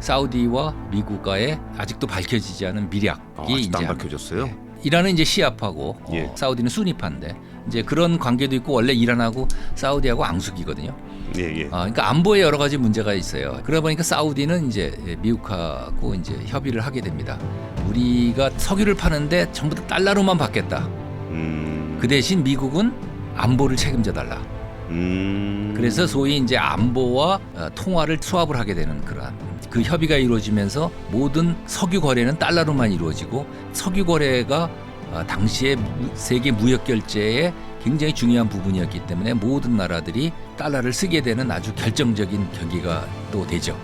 사우디와 미국과의 아직도 밝혀지지 않은 미략이 아직도 이제 안 밝혀졌어요? 네. 이란은 이제 시아파고 예. 사우디는 수니파인데 이제 그런 관계도 있고 원래 이란하고 사우디하고 앙숙이거든요. 예. 그러니까 안보에 여러 가지 문제가 있어요. 그러다 보니까 사우디는 이제 미국하고 이제 협의를 하게 됩니다. 우리가 석유를 파는데 전부 다 달러로만 받겠다. 그 대신 미국은 안보를 책임져 달라. 그래서 소위 이제 안보와 통화를 수합을 하게 되는 그러한 그 협의가 이루어지면서 모든 석유 거래는 달러로만 이루어지고 석유 거래가 당시에 세계 무역 결제의 굉장히 중요한 부분이었기 때문에 모든 나라들이 달러를 쓰게 되는 아주 결정적인 계기가 또 되죠.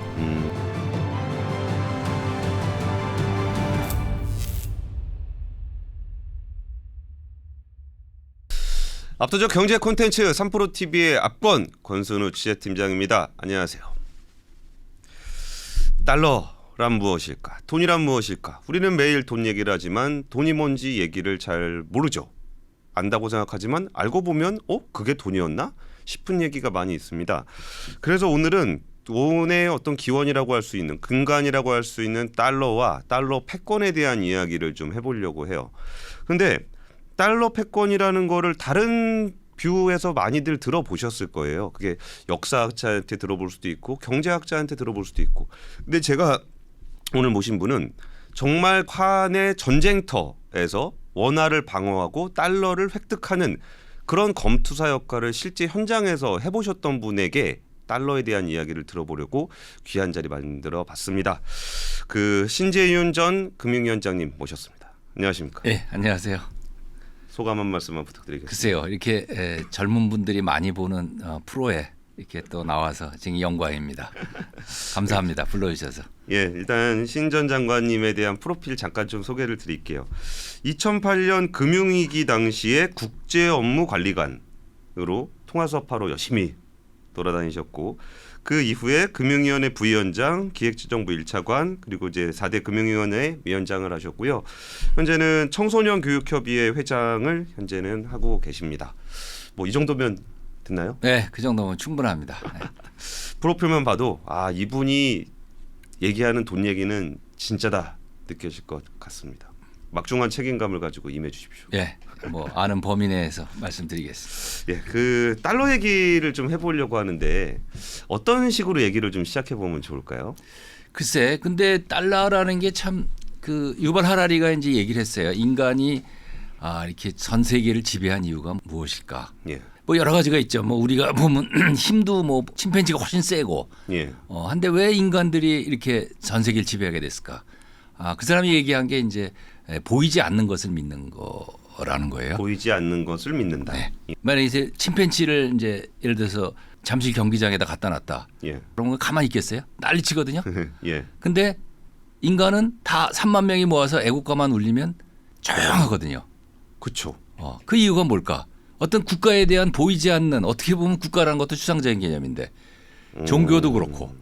압도적 경제 콘텐츠 3프로TV의 압권 권순우 취재팀장입니다. 안녕하세요. 달러란 무엇일까? 돈이란 무엇일까? 우리는 매일 돈 얘기를 하지만 돈이 뭔지 얘기를 잘 모르죠. 안다고 생각하지만 알고 보면 그게 돈이었나? 싶은 얘기가 많이 있습니다. 그래서 오늘은 돈의 어떤 기원이라고 할 수 있는 근간이라고 할 수 있는 달러와 달러 패권에 대한 이야기를 좀 해보려고 해요. 근데 달러 패권이라는 거를 다른 뷰에서 많이들 들어보셨을 거예요. 그게 역사학자한테 들어볼 수도 있고 경제학자한테 들어볼 수도 있고. 근데 제가 오늘 모신 분은 정말 환의 전쟁터에서 원화를 방어하고 달러를 획득하는 그런 검투사 역할을 실제 현장에서 해보셨던 분에게 달러에 대한 이야기를 들어보려고 귀한 자리 만들어 봤습니다. 그 신재윤 전 금융위원장님 모셨습니다. 안녕하십니까? 네, 안녕하세요. 소감 한 말씀만 부탁드리겠습니다. 글쎄요, 이렇게 젊은 분들이 많이 보는 프로에 이렇게 또 나와서 지금 영광입니다. 감사합니다. 불러주셔서. 예, 일단 신 전 장관님에 대한 프로필 잠깐 좀 소개를 드릴게요. 2008년 금융위기 당시에 국제업무관리관으로 통화수업하러 열심히 돌아다니셨고 그 이후에 금융위원회 부위원장, 기획재정부 1차관 그리고 이제 4대 금융위원회 위원장을 하셨고요. 현재는 청소년교육협의회 회장을 현재는 하고 계십니다. 뭐 이 정도면 됐나요? 네, 그 정도면 충분합니다. 네. 프로필만 봐도 이분이 얘기하는 돈 얘기는 진짜다 느껴질 것 같습니다. 막중한 책임감을 가지고 임해 주십시오. 예, 뭐 아는 범위 내에서 말씀드리겠습니다. 예, 그 달러 얘기를 좀 해보려고 하는데 어떤 식으로 얘기를 좀 시작해 보면 좋을까요? 글쎄, 근데 달러라는 게 참 그 유발 하라리가 이제 얘기를 했어요. 인간이 이렇게 전 세계를 지배한 이유가 무엇일까? 예, 뭐 여러 가지가 있죠. 뭐 우리가 보면 힘도 뭐 침팬지가 훨씬 세고, 예, 한데 왜 인간들이 이렇게 전 세계를 지배하게 됐을까? 그 사람이 얘기한 게 이제 보이지 않는 것을 믿는 거라는 거예요. 보이지 않는 것을 믿는다. 네. 만약에 이제 침팬지를 이제 예를 들어서 잠실 경기장에다 갖다 놨다. 예, 그러면 가만히 있겠어요? 난리치거든요. 예, 근데 인간은 다 3만 명이 모아서 애국가만 울리면 조용하거든요. 그렇죠. 그 이유가 뭘까? 어떤 국가에 대한 보이지 않는 어떻게 보면 국가라는 것도 추상적인 개념인데 종교도 그렇고,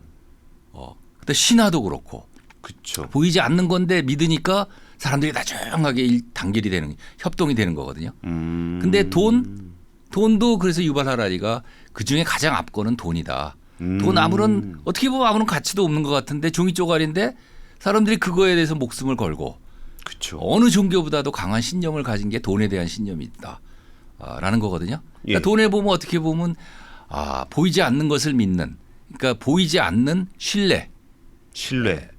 그다음 신화도 그렇고 그렇죠. 보이지 않는 건데 믿으니까 사람들이 다 조용하게 단결이 되는 협동이 되는 거거든요. 근데 돈도 그래서 유발 하라리가 그 중에 가장 앞거는 돈이다. 돈 어떻게 보면 아무런 가치도 없는 것 같은데 종이 쪼가리인데 사람들이 그거에 대해서 목숨을 걸고 그렇죠. 어느 종교보다도 강한 신념을 가진 게 돈에 대한 신념이 있다. 라는 거거든요. 그러니까 예. 돈에 보면 어떻게 보면 보이지 않는 것을 믿는 그러니까 보이지 않는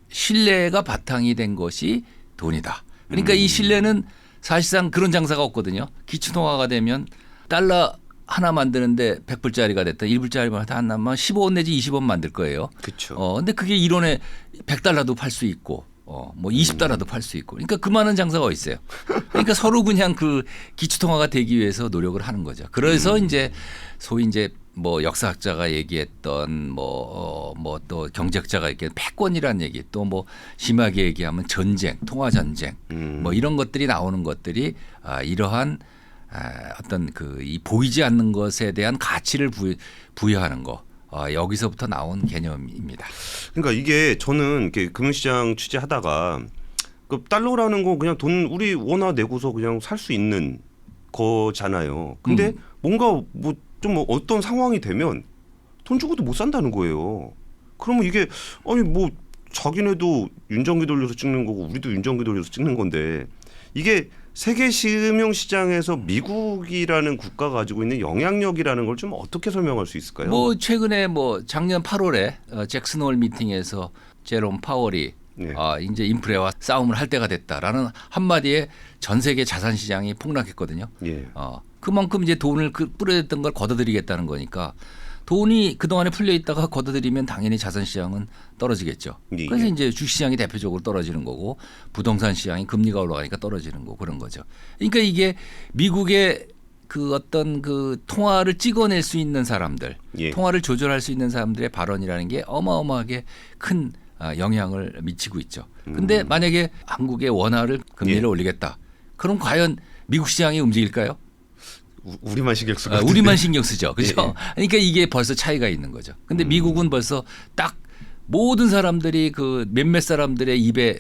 신뢰가 바탕이 된 것이 돈이다. 그러니까 이 신뢰는 사실상 그런 장사가 없거든요. 기초통화가 되면 달러 하나 만드는데 100불짜리가 됐다. 1불짜리만 하나 만 15원 내지 20원 만들 거예요. 그렇죠. 근데 그게 이론에 100달러도 팔 수 있고 뭐 20달러도 팔 수 있고 그러니까 그 많은 장사가 있어요. 그러니까 서로 그냥 그 기초통화가 되기 위해서 노력을 하는 거죠. 그래서 이제 소위 이제 뭐 역사학자가 얘기했던 뭐 또 경제학자가 얘기했던 패권이라는 얘기 또 뭐 심하게 얘기하면 전쟁, 통화 전쟁 뭐 이런 것들이 나오는 것들이 이러한 어떤 이 보이지 않는 것에 대한 가치를 부여하는 거. 여기서부터 나온 개념입니다. 그러니까 이게 저는 이렇게 금융시장 취재하다가 그 달러라는 거 그냥 돈 우리 원화 내고서 그냥 살 수 있는 거잖아요. 근데 뭔가 뭐 좀 어떤 상황이 되면 돈 주고도 못 산다는 거예요. 그러면 이게 아니 뭐 자기네도 윤전기 돌려서 찍는 거고 우리도 윤전기 돌려서 찍는 건데 이게 세계 금융시장에서 미국이라는 국가가 가지고 있는 영향력이라는 걸 좀 어떻게 설명할 수 있을까요? 뭐 최근에 뭐 작년 8월에 잭슨홀 미팅에서 제롬 파월이 네. 이제 인플레와 싸움을 할 때가 됐다라는 한마디에 전 세계 자산 시장이 폭락했거든요. 예. 그만큼 이제 돈을 뿌려댔던 걸 걷어들이겠다는 거니까 돈이 그동안에 풀려 있다가 걷어들이면 당연히 자산 시장은 떨어지겠죠. 예. 그래서 이제 주식 시장이 대표적으로 떨어지는 거고 부동산 시장이 금리가 올라가니까 떨어지는 거고 그런 거죠. 그러니까 이게 미국의 그 어떤 그 통화를 찍어낼 수 있는 사람들, 예. 통화를 조절할 수 있는 사람들의 발언이라는 게 어마어마하게 큰 영향을 미치고 있죠. 근데 만약에 한국의 원화를 금리를 예. 올리겠다. 그럼 과연 미국 시장이 움직일까요? 우리만 신경 쓸 것 같은데. 우리만 신경 쓰죠. 그죠? 예. 그러니까 이게 벌써 차이가 있는 거죠. 근데 미국은 벌써 딱 모든 사람들이 그 몇몇 사람들의 입에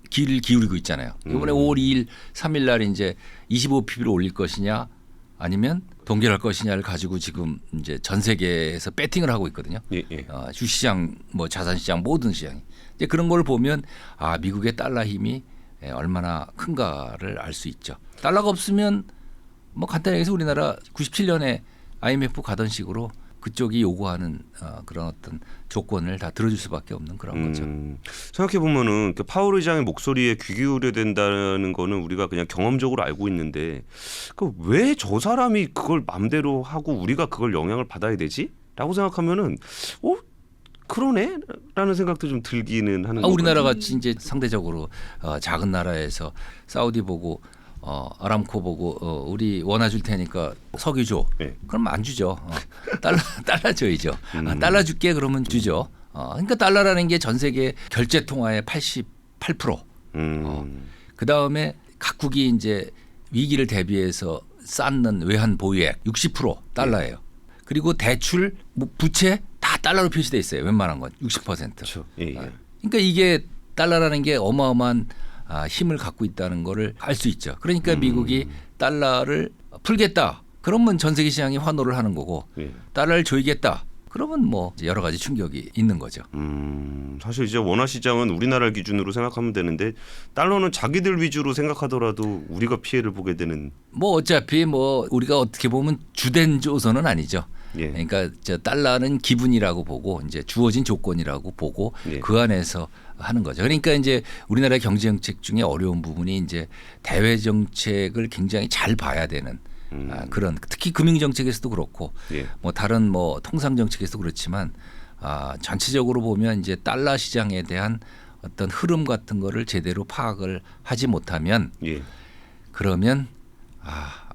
귀를 기울이고 있잖아요. 이번에 5월 2일, 3일 날 이제 25pp를 올릴 것이냐 아니면 동결할 것이냐를 가지고 지금 이제 전 세계에서 배팅을 하고 있거든요. 예, 예. 주시장, 뭐 자산시장 모든 시장이 이제 그런 걸 보면 미국의 달러 힘이 얼마나 큰가를 알 수 있죠. 달러가 없으면 뭐 간단히 얘기해서 우리나라 97년에 IMF 가던 식으로 그쪽이 요구하는 그런 어떤 조건을 다 들어줄 수밖에 없는 그런 거죠. 생각해 보면은 파월 의장의 목소리에 귀 기울여야 된다는 거는 우리가 그냥 경험적으로 알고 있는데 왜 저 사람이 그걸 맘대로 하고 우리가 그걸 영향을 받아야 되지?라고 생각하면은 그러네라는 생각도 좀 들기는 하는 거죠. 우리나라 같이 이제 상대적으로 작은 나라에서 사우디 보고 아람코 보고 우리 원화 줄 테니까 석유 줘. 네. 그럼 안 주죠. 달러 줘야죠. 달러 줄게 그러면 주죠. 그러니까 달러라는 게 전 세계 결제 통화의 88%. 그 다음에 각국이 이제 위기를 대비해서 쌓는 외환 보유액 60% 달러예요. 그리고 대출, 뭐 부채 다 달러로 표시돼 있어요. 웬만한 건 60%. 그렇죠. 예, 예. 그러니까 이게 달러라는 게 어마어마한 힘을 갖고 있다는 거를 알 수 있죠. 그러니까 미국이 달러를 풀겠다. 그러면 전 세계 시장이 환호를 하는 거고 예. 달러를 조이겠다. 그러면 뭐 여러 가지 충격이 있는 거죠. 사실 이제 원화 시장은 우리나라를 기준으로 생각하면 되는데 달러는 자기들 위주로 생각하더라도 우리가 피해를 보게 되는. 뭐 어차피 뭐 우리가 어떻게 보면 주된 조선은 아니죠. 예. 그러니까 달러는 기분이라고 보고 이제 주어진 조건이라고 보고 예. 그 안에서 하는 거죠. 그러니까 이제 우리나라의 경제 정책 중에 어려운 부분이 이제 대외 정책을 굉장히 잘 봐야 되는 그런 특히 금융 정책에서도 그렇고 예. 뭐 다른 뭐 통상 정책에서도 그렇지만 전체적으로 보면 이제 달러 시장에 대한 어떤 흐름 같은 거를 제대로 파악을 하지 못하면 예. 그러면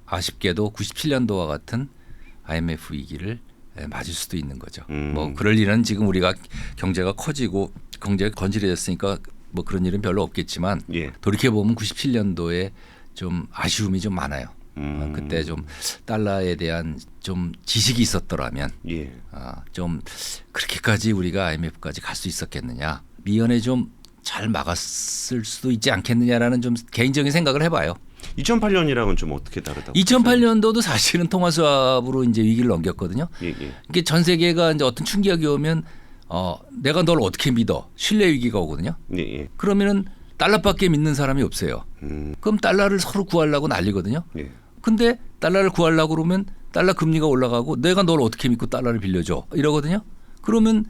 아쉽게도 97년도와 같은 IMF 위기를 맞을 수도 있는 거죠. 뭐 그럴 일은 지금 우리가 경제가 커지고 경제가 건실해졌으니까 뭐 그런 일은 별로 없겠지만 예. 돌이켜 보면 97년도에 좀 아쉬움이 좀 많아요. 그때 좀 달러에 대한 좀 지식이 있었더라면 예. 좀 그렇게까지 우리가 IMF까지 갈 수 있었겠느냐. 미연에 좀 잘 막았을 수도 있지 않겠느냐라는 좀 개인적인 생각을 해봐요. 2008년이랑은 좀 어떻게 다르다고? 2008년도도 사실은 통화 수합으로 이제 위기를 넘겼거든요. 예, 예. 이게 전 세계가 이제 어떤 충격이 오면 내가 널 어떻게 믿어? 신뢰 위기가 오거든요. 예, 예. 그러면은 달러밖에 믿는 사람이 없어요. 그럼 달러를 서로 구하려고 난리거든요. 예. 근데 달러를 구하려고 그러면 달러 금리가 올라가고 내가 널 어떻게 믿고 달러를 빌려줘? 이러거든요. 그러면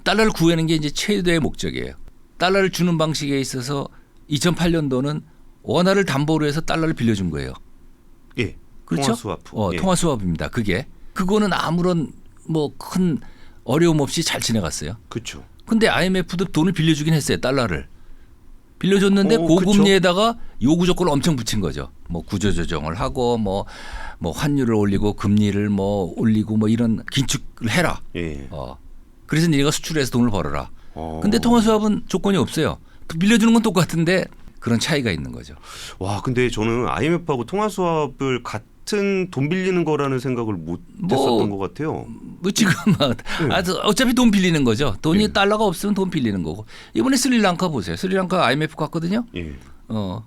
달러를 구하는 게 이제 최대의 목적이에요. 달러를 주는 방식에 있어서 2008년도는 원화를 담보로 해서 달러를 빌려준 거예요. 예. 그렇죠? 통화 수합. 예. 통화 수합입니다. 그거는 아무런 뭐 큰 어려움 없이 잘 지나갔어요. 그렇죠. 근데 IMF도 돈을 빌려주긴 했어요. 달러를. 빌려줬는데 고금리에다가 요구 조건을 엄청 붙인 거죠. 뭐 구조조정을 하고 뭐 환율을 올리고 금리를 뭐 올리고 뭐 이런 긴축을 해라. 예. 그래서 네가 수출해서 돈을 벌어라. 근데 통화 수합은 조건이 없어요. 빌려주는 건 똑같은데 그런 차이가 있는 거죠. 와, 근데 저는 IMF하고 통화 수합을 같은 돈 빌리는 거라는 생각을 못 했었던 것 같아요. 뭐 지금 어차피 돈 빌리는 거죠. 돈이 예. 달러가 없으면 돈 빌리는 거고. 이번에 스리랑카 보세요. 스리랑카 IMF 갔거든요. 예.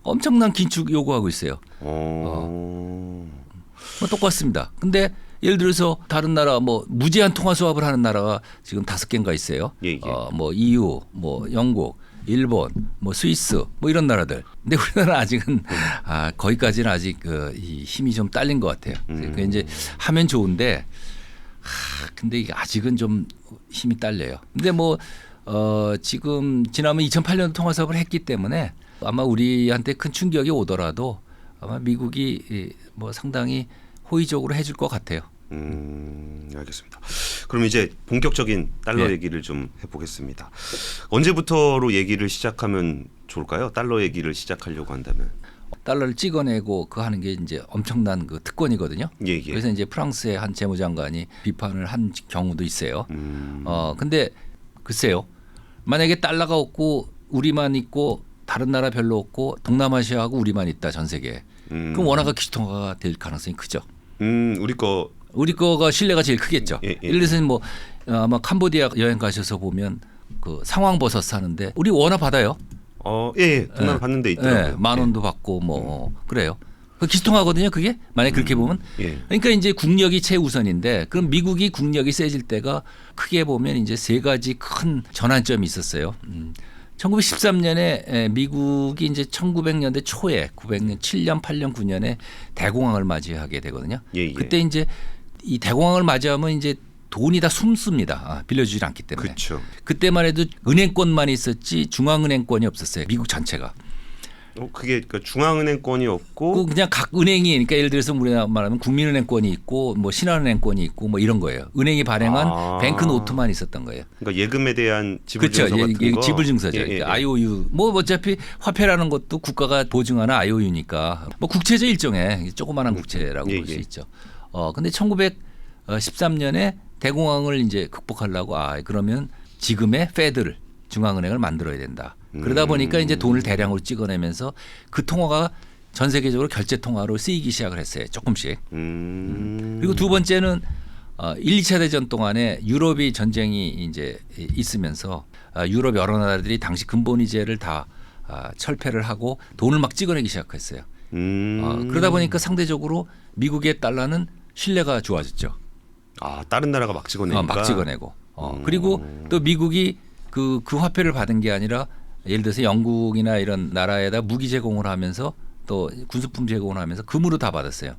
엄청난 긴축 요구하고 있어요. 어. 뭐 똑같습니다. 근데 예를 들어서 다른 나라 뭐 무제한 통화 수합을 하는 나라가 지금 5개인가 있어요. 예, 예. 뭐 EU, 뭐 영국, 일본, 뭐 스위스, 뭐 이런 나라들. 근데 우리나라 아직은 거기까지는 아직 이 힘이 좀 딸린 것 같아요. 그 이제 하면 좋은데, 근데 이게 아직은 좀 힘이 딸려요. 근데 뭐 지금 지난번 2008년 통화 수합을 했기 때문에 아마 우리한테 큰 충격이 오더라도 아마 미국이 뭐 상당히 호의적으로 해줄 것 같아요. 알겠습니다. 그럼 이제 본격적인 달러 네. 얘기를 좀 해보겠습니다. 언제부터로 얘기를 시작하면 좋을까요? 달러 얘기를 시작하려고 한다면. 달러를 찍어내고 그 하는 게 이제 엄청난 그 특권이거든요. 예, 예. 그래서 이제 프랑스의 한 재무장관이 비판을 한 경우도 있어요. 근데 글쎄요. 만약에 달러가 없고 우리만 있고 다른 나라 별로 없고 동남아시아하고 우리만 있다 전 세계에. 그럼 원화가 기축통화가 될 가능성이 크죠. 우리 거가 신뢰가 제일 크겠죠. 예, 예. 예를 들어서 뭐 아마 캄보디아 여행 가셔서 보면 그 상황버섯 사는데 우리 원화 받아요. 예. 동남아 받는 데 있더라고요. 네, 10,000원도 받고 뭐 그래요. 그 기축통화거든요. 그게 만약 그렇게 보면. 예. 그러니까 이제 국력이 최우선인데 그럼 미국이 국력이 세질 때가 크게 보면 이제 3가지 큰 전환점이 있었어요. 1913년에 미국이 이제 1900년대 초에 900년 7년 8년 9년에 대공황을 맞이하게 되거든요. 예, 예. 그때 이제 이 대공황을 맞이하면 이제 돈이 다 숨습니다. 빌려주지 않기 때문에. 그렇죠. 그때만 해도 은행권만 있었지 중앙은행권이 없었어요. 미국 전체가. 그게 그러니까 중앙은행권이 없고 그냥 각 은행이 그러니까 예를 들어서 우리나라 말하면 국민은행권이 있고 뭐 신한은행권이 있고 뭐 이런 거예요. 은행이 발행한 뱅크노트만 있었던 거예요. 그러니까 예금에 대한 지불증서 그렇죠. 같은 거. 지불증서죠. 예, 예, 예. IOU 뭐 어차피 화폐라는 것도 국가가 보증하는 IOU니까 뭐 국채죠 일종의 조그마한 국채라고 예, 볼 수 예. 있죠. 근데 1913년에 대공황을 이제 극복하려고 그러면 지금의 페드를 중앙은행을 만들어야 된다. 그러다 보니까 이제 돈을 대량으로 찍어내면서 그 통화가 전 세계적으로 결제 통화로 쓰이기 시작을 했어요. 조금씩. 그리고 두 번째는 1, 2차 대전 동안에 유럽이 전쟁이 이제 있으면서 유럽 여러 나라들이 당시 근본위제를 다 철폐를 하고 돈을 막 찍어내기 시작했어요. 그러다 보니까 상대적으로 미국의 달러는 신뢰가 좋아졌죠. 다른 나라가 막 찍어내니까. 막 찍어내고. 그리고 또 미국이 그 화폐를 받은 게 아니라 예를 들어서 영국이나 이런 나라에다 무기 제공을 하면서 또 군수품 제공을 하면서 금으로 다 받았어요.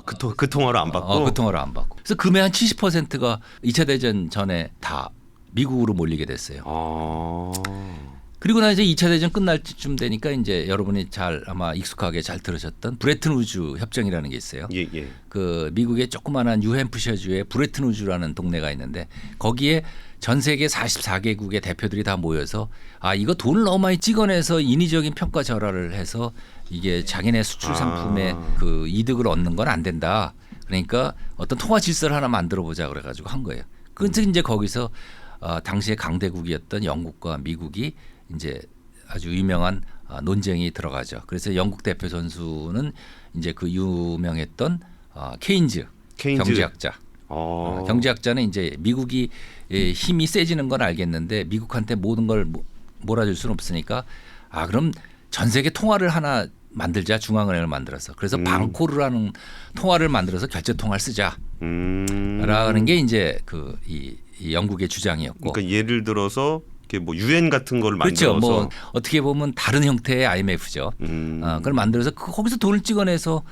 그 통화를 안 받고. 그 통화를 안 받고. 그래서 금의 한 70%가 2차 대전 전에 다 미국으로 몰리게 됐어요. 그리고 나 이제 2차 대전 끝날 쯤 되니까 이제 여러분이 아마 익숙하게 잘 들으셨던 브레튼 우즈 협정이라는 게 있어요. 예, 예. 그 미국의 조그마한 뉴햄프셔주에 브레튼 우즈라는 동네가 있는데 거기에 전 세계 44개국의 대표들이 다 모여서 이거 돈을 너무 많이 찍어내서 인위적인 평가 절하를 해서 이게 자기네 수출 상품의 그 이득을 얻는 건 안 된다. 그러니까 어떤 통화 질서를 하나 만들어 보자 그래가지고 한 거예요. 그래서 이제 거기서 당시의 강대국이었던 영국과 미국이 이제 아주 유명한 논쟁이 들어가죠. 그래서 영국 대표 선수는 이제 그 유명했던 케인즈 경제학자. 경제학자는 이제 미국이 힘이 세지는 건 알겠는데 미국한테 모든 걸 몰아줄 수는 없으니까 그럼 전 세계 통화를 하나 만들자. 중앙은행을 만들어서. 그래서 방코르라는 통화를 만들어서 결제 통화를 쓰자. 라는 게 이제 이 영국의 주장이었고. 그러니까 예를 들어서 뭐 유엔 같은 걸 그렇죠. 만들어서 뭐 어떻게 보면 다른 형태의 IMF죠. 그걸 만들어서 거기서 돈을 찍어내서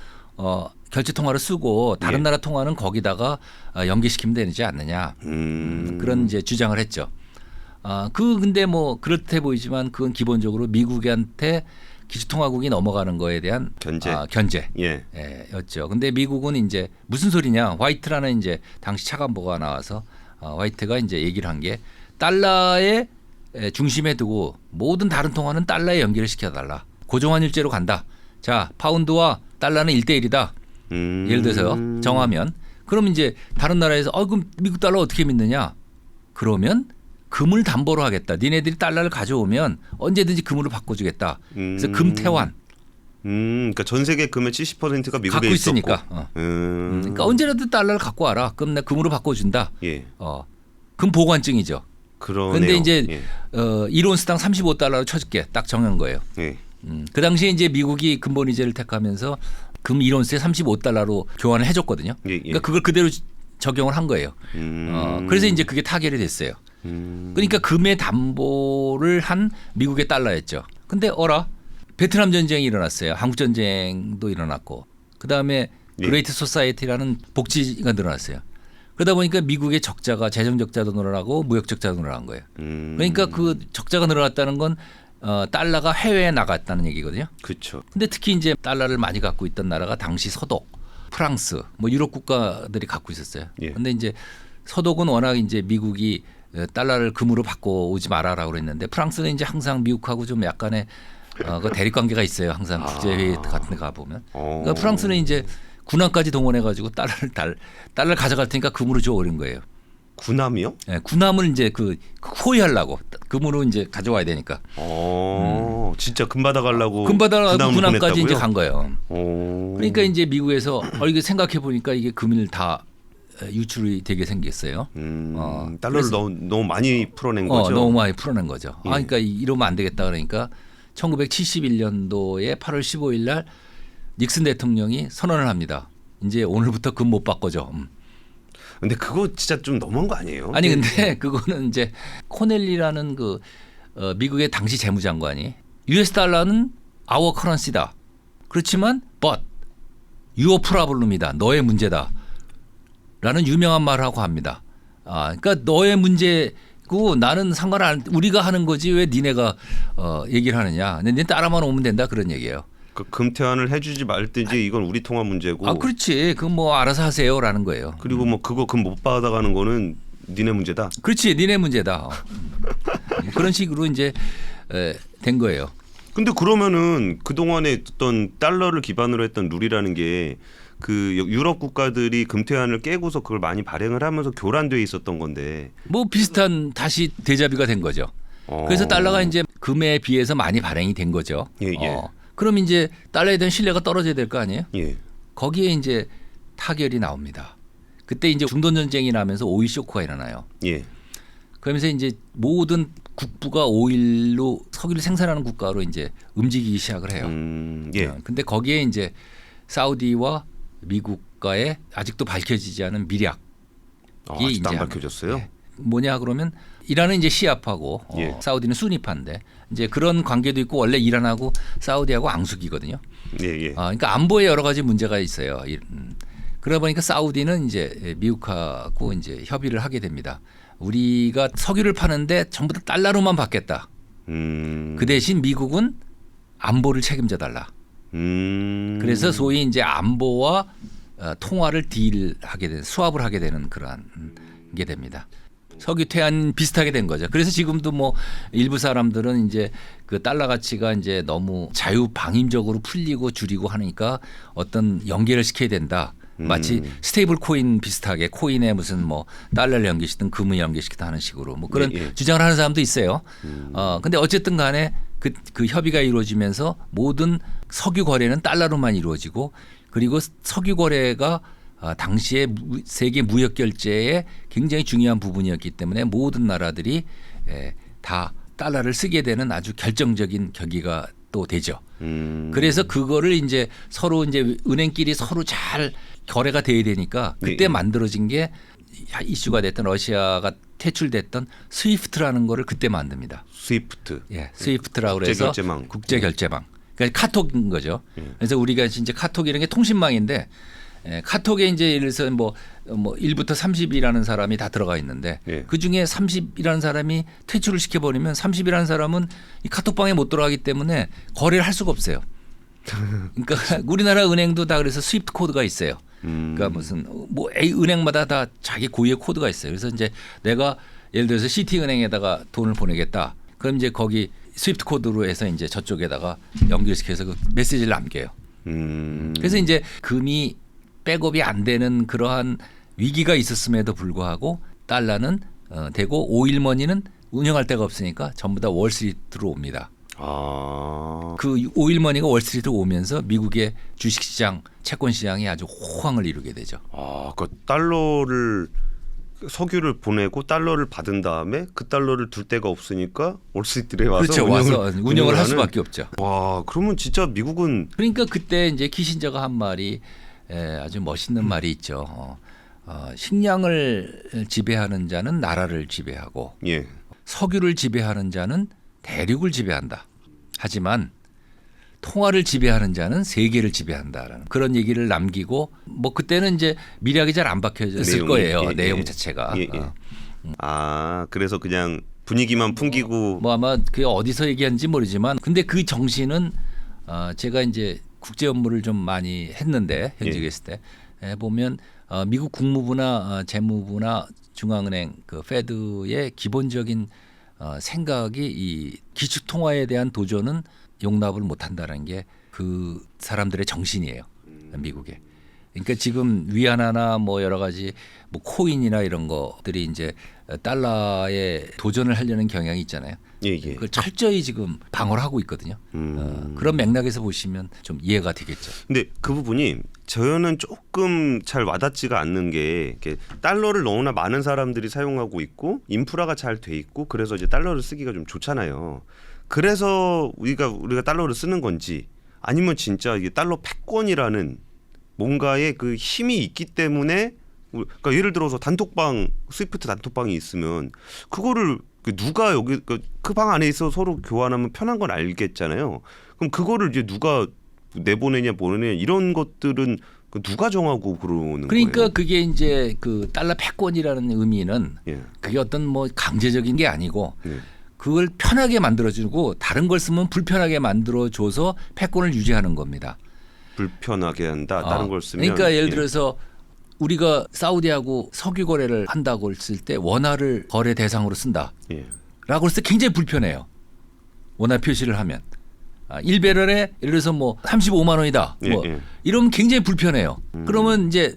결제 통화를 쓰고 다른 나라 통화는 거기다가 연계시키면 되지 않느냐. 그런 이제 주장을 했죠. 근데 뭐 그렇게 보이지만 그건 기본적으로 미국한테 기축통화국이 넘어가는 거에 대한 견제였죠. 근데 미국은 이제 무슨 소리냐? 화이트라는 이제 당시 차관보가 나와서 화이트가 이제 얘기를 한 게 달러의 중심에 두고 모든 다른 통화는 달러에 연결을 시켜달라. 고정환율제로 간다. 자, 파운드와 달러는 1대1이다. 예를 들어서요. 정하면. 그럼 이제 다른 나라에서 그럼 미국 달러 어떻게 믿느냐? 그러면 금을 담보로 하겠다. 니네들이 달러를 가져오면 언제든지 금으로 바꿔주겠다. 그래서 금태환. 그러니까 전 세계 금의 70%가 미국에 갖고 있었고. 있으니까. 그러니까 언제라도 달러를 갖고 와라. 그럼 내가 금으로 바꿔준다. 예. 금 보관증이죠. 그런데 이제 이론스당 35달러로 쳐줄게. 딱 정한 거예요. 예. 그 당시에 이제 미국이 근본위제를 택하면서 금 1온스에 35달러로 교환을 해줬거든요. 예, 예. 그러니까 그걸 그대로 적용을 한 거예요. 그래서 이제 그게 타결이 됐어요. 그러니까 금의 담보를 한 미국의 달러였죠. 근데 베트남 전쟁이 일어났어요. 한국 전쟁도 일어났고 그다음에 예. 그레이트 소사이어티라는 복지가 늘어났어요. 그러다 보니까 미국의 적자가 재정 적자도 늘어나고 무역 적자도 늘어난 거예요. 그러니까 그 적자가 늘어났다는 건 달러가 해외에 나갔다는 얘기거든요. 그렇죠. 근데 특히 이제 달러를 많이 갖고 있던 나라가 당시 서독, 프랑스, 뭐 유럽 국가들이 갖고 있었어요. 예. 근데 이제 서독은 워낙 이제 미국이 달러를 금으로 바꿔오지 말아라고 그랬는데 프랑스는 이제 항상 미국하고 좀 약간의 그 대립 관계가 있어요. 항상 국제회의 같은 데 가 보면. 그러니까 프랑스는 이제 군함까지 동원해 가지고 달러를 가져갈 테니까 금으로 줘 그런 거예요. 군함이요? 네, 군함을 이제 그 호위하려고 금으로 이제 가져와야 되니까. 진짜 금 받아가려고 금 받아가고 군함까지 보냈다고요? 이제 간 거예요. 오. 그러니까 이제 미국에서 이게 생각해 보니까 이게 금을 다 유출이 되게 생겼어요. 달러를 너무 많이 풀어낸 거죠. 너무 많이 풀어낸 거죠. 예. 그러니까 이러면 안 되겠다 그러니까 1971년도에 8월 15일 날 닉슨 대통령이 선언을 합니다. 이제 오늘부터 금 못 바꿔줘. 근데 그거 진짜 좀 너무한 거 아니에요? 아니 근데 그거는 이제 코넬리라는 그 미국의 당시 재무장관이 US 달러는 our currency다. 그렇지만 but your problem이다. 너의 문제다. 라는 유명한 말을 하고 합니다. 그러니까 너의 문제고 나는 상관 안 우리가 하는 거지 왜 니네가 얘기를 하느냐. 니 따라만 오면 된다 그런 얘기예요. 그 금태환을 해주지 말든지 이건 우리 통화 문제고. 그렇지. 그건 뭐 알아서 하세요라는 거예요. 그리고 뭐 그거 금 못 받아가는 거는 니네 문제다. 그렇지. 니네 문제다. 그런 식으로 이제 된 거예요. 근데 그러면은 그동안에 어떤 달러를 기반으로 했던 룰이라는 게 그 유럽 국가들이 금태환을 깨고서 그걸 많이 발행을 하면서 교란돼 있었던 건데. 뭐 비슷한 다시 대자비가 된 거죠. 그래서 달러가 이제 금에 비해서 많이 발행이 된 거죠. 예, 예. 그럼 이제 달러에 대한 신뢰가 떨어져야 될 거 아니에요? 예. 거기에 이제 타결이 나옵니다. 그때 이제 중동 전쟁이 나면서 오일 쇼크가 일어나요. 예. 그러면서 이제 모든 국부가 오일로 석유를 생산하는 국가로 이제 움직이기 시작을 해요. 예. 근데 거기에 이제 사우디와 미국과의 아직도 밝혀지지 않은 미략이 아직도 이제 안 밝혀졌어요? 네. 뭐냐 그러면 이란은 이제 시아파고 예. 사우디는 수니파인데 이제 그런 관계도 있고 원래 이란하고 사우디하고 앙숙이거든요. 예, 예. 그러니까 안보에 여러 가지 문제가 있어요. 그러다 보니까 사우디는 이제 미국하고 이제 협의를 하게 됩니다. 우리가 석유를 파는데 전부 다 달러로만 받겠다. 그 대신 미국은 안보를 책임져 달라. 그래서 소위 이제 안보와 통화를 딜하게 되는 수합을 하게 되는 그러한 게 됩니다. 석유 퇴한 비슷하게 된 거죠. 그래서 지금도 뭐 일부 사람들은 이제 그 달러 가치가 이제 너무 자유방임적으로 풀리고 줄이고 하니까 어떤 연계를 시켜야 된다. 마치 스테이블 코인 비슷하게 코인에 무슨 뭐 달러를 연계시키든 금을 연계시키든 하는 식으로 뭐 그런 예. 주장을 하는 사람도 있어요. 근데 어쨌든 간에 그 협의가 이루어지면서 모든 석유 거래는 달러로만 이루어지고 그리고 석유 거래가 당시에 세계 무역 결제의 굉장히 중요한 부분이었기 때문에 모든 나라들이 다 달러를 쓰게 되는 아주 결정적인 계기가 또 되죠. 그래서 그거를 이제 서로 이제 은행끼리 서로 잘 거래가 돼야 되니까 그때 예. 만들어진 게 이슈가 됐던 러시아가 퇴출됐던 스위프트라는 거를 그때 만듭니다. 스위프트. 예, 스위프트라고 그래서 국제결제망. 국제결제망. 그러니까 카톡인 거죠. 그래서 우리가 이제 카톡이라는 게 통신망인데 카톡에 이제 예를 들어서 뭐 1부터 30이라는 사람이 다 들어가 있는데 예. 그 중에 30이라는 사람이 퇴출을 시켜버리면 30이라는 사람은 이 카톡방에 못 들어가기 때문에 거래를 할 수가 없어요. 그러니까 우리나라 은행도 다 그래서 스위프트 코드가 있어요. 그러니까 무슨 뭐 은행마다 다 자기 고유의 코드가 있어요. 그래서 이제 내가 예를 들어서 시티은행에다가 돈을 보내겠다. 그럼 이제 거기 스위프트 코드로 해서 이제 저쪽에다가 연결시켜서 그 메시지를 남겨요. 그래서 이제 금이 백업이 안 되는 그러한 위기가 있었음에도 불구하고 달러는 되고 오일머니는 운영할 데가 없으니까 전부 다 월스트리트로 옵니다. 그 오일머니가 월스트리트로 오면서 미국의 주식시장, 채권시장이 아주 호황을 이루게 되죠. 그 달러를 석유를 보내고 달러를 받은 다음에 그 달러를 둘 데가 없으니까 월스트리트에 와서 그렇죠. 와서 운영을 할 수밖에 없죠. 와, 그러면 진짜 미국은 그러니까 그때 이제 키신저가 한 말이 아주 멋있는 말이 있죠. 식량을 지배하는 자는 나라를 지배하고 예. 석유를 지배하는 자는 대륙을 지배한다. 하지만 통화를 지배하는 자는 세계를 지배한다라는 그런 얘기를 남기고 뭐 그때는 이제 미략이 잘 안 박혀졌을 내용이, 거예요. 예, 내용 예. 자체가. 예, 예. 그래서 그냥 분위기만 풍기고 뭐 아마 그게 어디서 얘기하는지 모르지만 근데 그 정신은 제가 이제 국제 업무를 좀 많이 했는데 현직에 있을 때 보면 미국 국무부나 재무부나 중앙은행 그 페드의 기본적인 생각이 이 기축 통화에 대한 도전은 용납을 못 한다는 게 그 사람들의 정신이에요. 미국에. 그러니까 지금 위안화나 뭐 여러 가지 뭐 코인이나 이런 것들이 이제 달러에 도전을 하려는 경향이 있잖아요. 예, 예. 그걸 철저히 지금 방어를 하고 있거든요. 그런 맥락에서 보시면 좀 이해가 되겠죠. 근데 그 부분이 저는 조금 잘 와닿지가 않는 게 이렇게 달러를 너무나 많은 사람들이 사용하고 있고 인프라가 잘 돼 있고 그래서 이제 달러를 쓰기가 좀 좋잖아요. 그래서 우리가 달러를 쓰는 건지 아니면 진짜 이게 달러 패권이라는 뭔가의 그 힘이 있기 때문에 그러니까 예를 들어서 단톡방 스위프트 단톡방이 있으면 그거를 누가 여기 그 방 안에 있어 서로 교환하면 편한 건 알겠잖아요. 그럼 그거를 이제 누가 내보내냐 보내냐 이런 것들은 누가 정하고 그러는 그러니까 거예요? 그게 이제 그 달러 패권이라는 의미는 예. 그게 어떤 뭐 강제적인 게 아니고 예. 그걸 편하게 만들어주고 다른 걸 쓰면 불편하게 만들어줘서 패권을 유지하는 겁니다. 불편하게 한다. 다른 걸 쓰면. 그러니까 예를 들어서 우리가 사우디하고 석유 거래를 한다고 했을 때 원화를 거래 대상으로 쓴다. 예. 라고 했을 때 굉장히 불편해요. 원화 표시를 하면. 1배럴에 예를 들어서 뭐 35만 원이다. 뭐 예. 이러면 굉장히 불편해요. 그러면 이제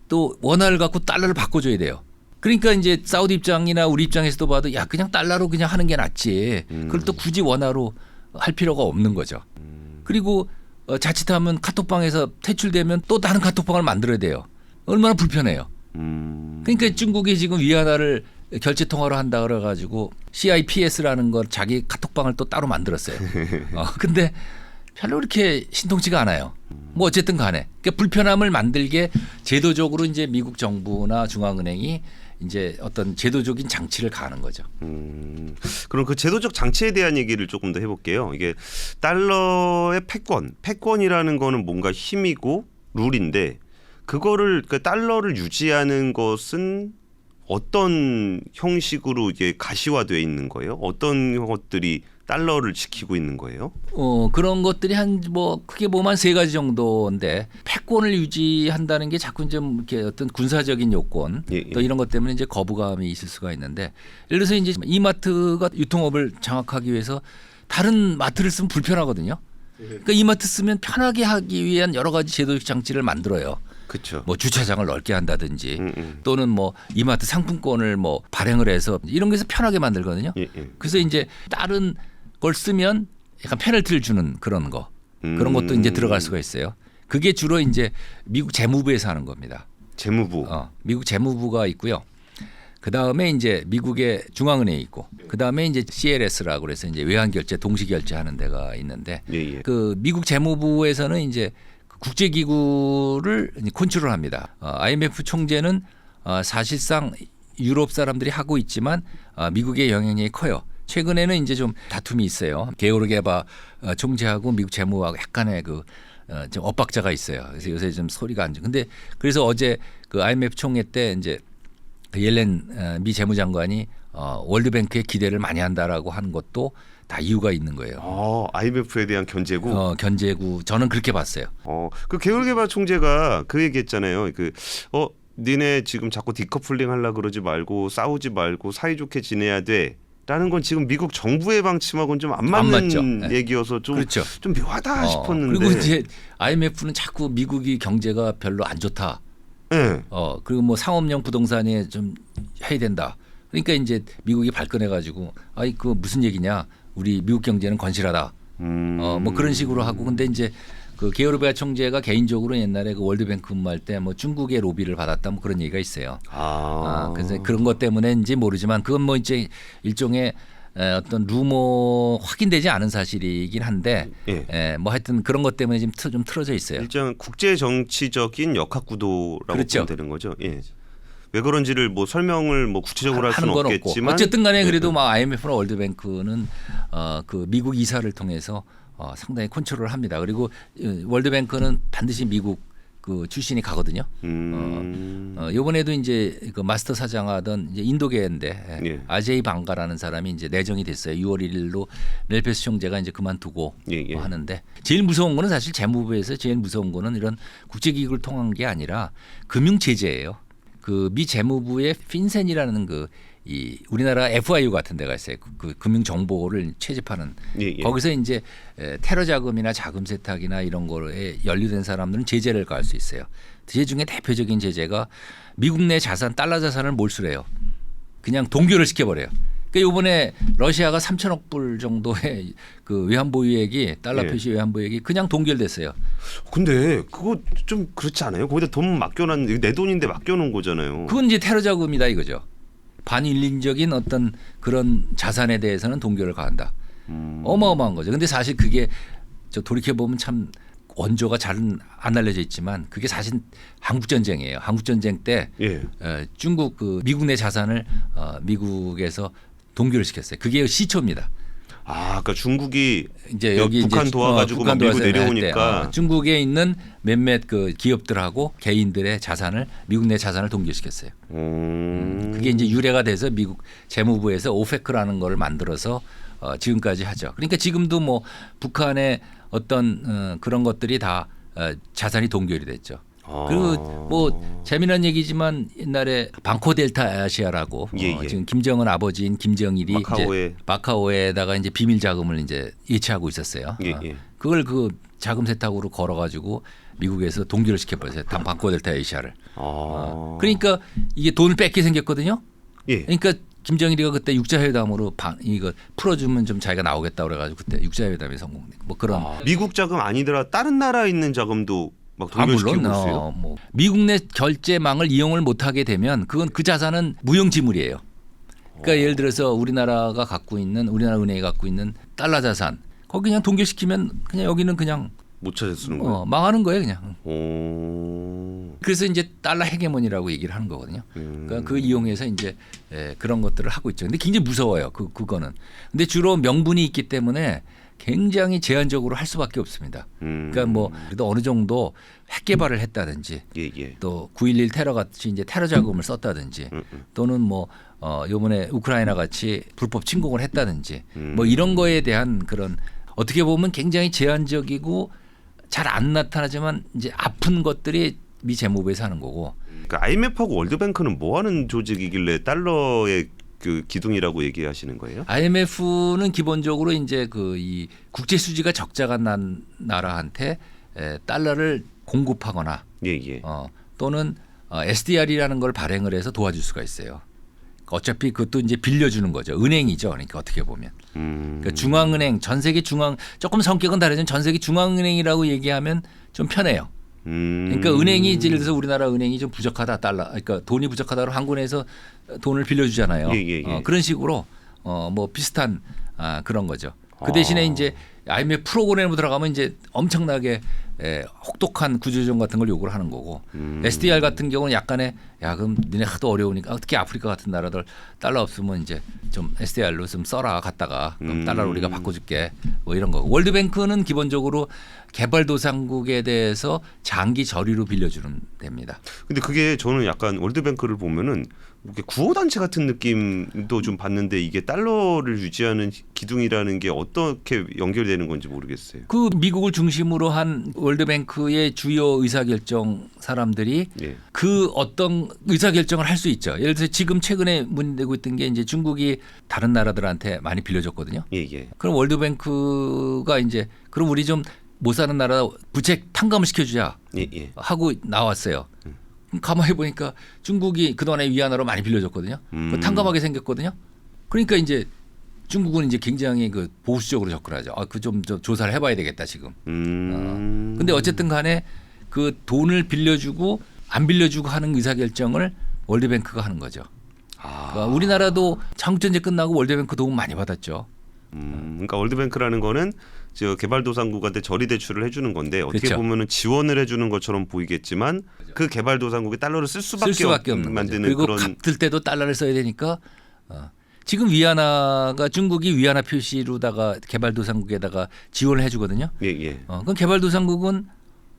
또 원화를 갖고 달러를 바꿔줘야 돼요. 그러니까 이제 사우디 입장이나 우리 입장에서도 봐도 야 그냥 달러로 그냥 하는 게 낫지. 그걸 또 굳이 원화로 할 필요가 없는 거죠. 그리고 자칫하면 카톡방에서 퇴출되면 또 다른 카톡방을 만들어야 돼요. 얼마나 불편해요. 그러니까 중국이 지금 위안화를 결제 통화로 한다 그래가지고 CIPS라는 걸 자기 카톡방을 또 따로 만들었어요. 근데 별로 그렇게 신통치가 않아요. 뭐 어쨌든 간에 그러니까 불편함을 만들게 제도적으로 이제 미국 정부나 중앙은행이 이제 어떤 제도적인 장치를 가하는 거죠. 그럼 그 제도적 장치에 대한 얘기를 조금 더 해볼게요. 이게 달러의 패권이라는 거는 뭔가 힘이고 룰인데 그거를 그 달러를 유지하는 것은 어떤 형식으로 이게 가시화되어 있는 거예요? 어떤 것들이 달러를 지키고 있는 거예요? 그런 것들이 한 뭐 크게 보면 한 세 가지 정도인데 패권을 유지한다는 게 자꾸 좀 이렇게 어떤 군사적인 요건 또 이런 것 때문에 이제 거부감이 있을 수가 있는데 예를 들어서 이제 이마트가 유통업을 장악하기 위해서 다른 마트를 쓰면 불편하거든요. 그러니까 이마트 쓰면 편하게 하기 위한 여러 가지 제도적 장치를 만들어요. 그렇죠. 뭐 주차장을 넓게 한다든지 또는 뭐 이마트 상품권을 뭐 발행을 해서 이런 거에서 편하게 만들거든요. 그래서 이제 다른 걸 쓰면 약간 페널티를 주는 그런 거 그런 것도 이제 들어갈 수가 있어요. 그게 주로 이제 미국 재무부에서 하는 겁니다. 재무부. 미국 재무부가 있고요. 그 다음에 이제 미국의 중앙은행이 있고 그 다음에 이제 CLS라고 그래서 이제 외환 결제, 동시 결제하는 데가 있는데 그 미국 재무부에서는 이제 국제기구를 컨트롤합니다. IMF 총재는 사실상 유럽 사람들이 하고 있지만 미국의 영향력이 커요. 최근에는 이제 좀 다툼이 있어요. 게오르게바 총재하고 미국 재무하고 약간의 그 좀 엇박자가 있어요. 그래서 요새 좀 소리가 안 좋. 근데 그래서 어제 그 IMF 총회 때 이제 그 옐렌 미 재무장관이 월드뱅크에 기대를 많이 한다라고 하는 것도 다 이유가 있는 거예요. IMF에 대한 견제구. 견제구. 저는 그렇게 봤어요. 그 게오르게바 총재가 그 얘기했잖아요. 니네 지금 자꾸 디커플링 하려 그러지 말고 싸우지 말고 사이좋게 지내야 돼라는 건 지금 미국 정부의 방침하고는 좀 안 맞는 얘기여서 좀 그렇죠. 좀 묘하다 싶었는데. 그리고 이제 IMF는 자꾸 미국이 경제가 별로 안 좋다. 네. 그리고 뭐 상업용 부동산에 좀 해야 된다. 그러니까 이제 미국이 발끈해가지고 그 무슨 얘기냐? 우리 미국 경제는 건실하다. 뭐 그런 식으로 하고 근데 이제 그 게오르베아 총재가 개인적으로 옛날에 그 월드뱅크 근무할 때 뭐 중국의 로비를 받았다 뭐 그런 얘기가 있어요. 그래서 그런 것 때문에인지 모르지만 그건 뭐 이제 일종의 어떤 루머 확인되지 않은 사실이긴 한데 뭐 하여튼 그런 것 때문에 지금 좀 틀어져 있어요. 일정 국제 정치적인 역학 구도라고 그렇죠. 보면 되는 거죠. 예. 왜 그런지를 뭐 설명을 뭐 구체적으로 할 수는 건 없겠지만 없고. 어쨌든 간에 그래도 막 IMF나 월드뱅크는 그 미국 이사를 통해서 상당히 컨트롤을 합니다. 그리고 월드뱅크는 반드시 미국 그 출신이 가거든요. 이번에도 이제 그 마스터 사장하던 이제 인도계인데 아제이 방가라는 사람이 이제 내정이 됐어요. 6월 1일로 멜페스 총재가 이제 그만두고 하는데 제일 무서운 거는 사실 재무부에서 제일 무서운 거는 이런 국제기구를 통한 게 아니라 금융 제재예요. 그 미 재무부의 핀센이라는 이 우리나라 FIU 같은 데가 있어요. 그 금융 정보를 채집하는 거기서 이제 테러 자금이나 자금 세탁이나 이런 거에 연루된 사람들은 제재를 가할 수 있어요. 제재 중에 대표적인 제재가 미국 내 자산 달러 자산을 몰수해요. 그냥 동결을 시켜버려요. 그러니까 이번에 러시아가 3천억 불 정도의 그 외환보유액이 달러 표시 외환보유액이 그냥 동결됐어요. 근데 그거 좀 그렇지 않아요? 거기다 돈 맡겨놨는 내 돈인데 맡겨놓은 거잖아요. 그건 이제 테러 자금이다 이거죠. 반인륜적인 어떤 그런 자산에 대해서는 동결을 가한다. 어마어마한 거죠. 근데 사실 그게 저 돌이켜 보면 참 원조가 잘 안 알려져 있지만 그게 사실 한국 전쟁이에요. 한국 전쟁 때 중국 그 미국 내 자산을 미국에서 동결을 시켰어요. 그게 시초입니다. 그러니까 중국이 이제 여기 북한 이제 도와가지고 막 밀고 내려오니까 중국에 있는 몇몇 그 기업들하고 개인들의 자산을 미국 내 자산을 동결시켰어요. 그게 이제 유래가 돼서 미국 재무부에서 오페크라는 거를 만들어서 지금까지 하죠. 그러니까 지금도 뭐 북한의 어떤 그런 것들이 다 자산이 동결이 됐죠. 그리고 뭐 재미난 얘기지만 옛날에 방코 델타 아시아라고 지금 김정은 아버지인 김정일이 마카오에다가 이제 비밀 자금을 이제 예치하고 있었어요. 그걸 그 자금 세탁으로 걸어가지고 미국에서 동결을 시켜버렸어요. 방코 델타 아시아를. 그러니까 이게 돈을 뺏게 생겼거든요. 그러니까 김정일이가 그때 육자회담으로 이거 풀어주면 좀 자기가 나오겠다 그래가지고 그때 육자회담이 성공된 뭐 그런. 미국 자금 아니더라 다른 나라에 있는 자금도 막 동결시키고 있어요. 뭐 미국 내 결제망을 이용을 못하게 되면 그건 그 자산은 무용지물이에요. 그러니까 예를 들어서 우리나라 은행이 갖고 있는 달러 자산 거기 그냥 동결시키면 그냥 여기는 그냥 못 찾아 쓰는 거예요. 망하는 거예요 그냥. 그래서 이제 달러 헤게모니라고 얘기를 하는 거거든요. 그러니까 그 이용해서 이제 그런 것들을 하고 있죠. 근데 굉장히 무서워요. 그거는. 근데 주로 명분이 있기 때문에 굉장히 제한적으로 할 수밖에 없습니다. 그러니까 뭐 그래도 어느 정도 핵 개발을 했다든지 또 9.11 테러 같이 이제 테러 자금을 썼다든지 또는 뭐 이번에 우크라이나 같이 불법 침공을 했다든지 뭐 이런 거에 대한 그런 어떻게 보면 굉장히 제한적이고 잘 안 나타나지만 이제 아픈 것들이 미 재무부에서 하는 거고. 그러니까 IMF하고 월드뱅크는 뭐 하는 조직이길래 달러의 그 기둥이라고 얘기하시는 거예요? IMF는 기본적으로 이제 그 이 국제 수지가 적자가 난 나라한테 달러를 공급하거나 또는 SDR이라는 걸 발행을 해서 도와줄 수가 있어요. 어차피 그것도 이제 빌려주는 거죠. 은행이죠. 그러니까 어떻게 보면. 그러니까 중앙은행, 전 세계 조금 성격은 다르지만 전 세계 중앙은행이라고 얘기하면 좀 편해요. 그러니까 은행이 예를 들어서 우리나라 은행이 좀 부족하다 그러니까 돈이 부족하다고 한국에서 돈을 빌려주잖아요. 그런 식으로 뭐 비슷한 그런 거죠. 그 대신에 이제 IMF 프로그램으로 들어가면 이제 엄청나게 혹독한 구조조정 같은 걸 요구를 하는 거고 SDR 같은 경우는 약간의 그럼 니네 하도 어려우니까 특히 아프리카 같은 나라들 달러 없으면 이제 좀 SDR로 좀 써라 갔다가 그럼 달러로 우리가 바꿔줄게 뭐 이런 거. 월드뱅크는 기본적으로 개발도상국에 대해서 장기 저리로 빌려주는 데입니다. 근데 그게 저는 약간 월드뱅크를 보면은 구호단체 같은 느낌도 좀 받는데 이게 달러를 유지하는 기둥이라는 게 어떻게 연결되는 건지 모르겠어요. 그 미국을 중심으로 한 월드뱅크의 주요 의사결정 사람들이 그 어떤 의사결정을 할 수 있죠. 예를 들어서 지금 최근에 문제되고 있던 게 이제 중국이 다른 나라들한테 많이 빌려줬거든요. 그럼 월드뱅크가 이제 그럼 우리 좀 못 사는 나라 부채 탕감을 시켜주자 하고 나왔어요. 가만히 보니까 중국이 그동안에 위안화로 많이 빌려줬거든요. 탕감하게 생겼거든요. 그러니까 이제 중국은 이제 굉장히 그 보수적으로 접근하죠. 그 좀 조사를 해봐야 되겠다 지금. 근데 어쨌든 간에 그 돈을 빌려주고 안 빌려주고 하는 의사결정을 월드뱅크가 하는 거죠. 그러니까 우리나라도 장전제 끝나고 월드뱅크 도움 많이 받았죠. 그러니까 월드뱅크라는 거는 저 개발도상국한테 저리 대출을 해주는 건데 어떻게 그렇죠. 보면은 지원을 해주는 것처럼 보이겠지만 그 개발도상국이 달러를 쓸 수밖에 없는 만드는 거죠. 그리고 그런 갚을 때도 달러를 써야 되니까 지금 위안화가 중국이 위안화 표시로다가 개발도상국에다가 지원을 해주거든요. 예. 그럼 개발도상국은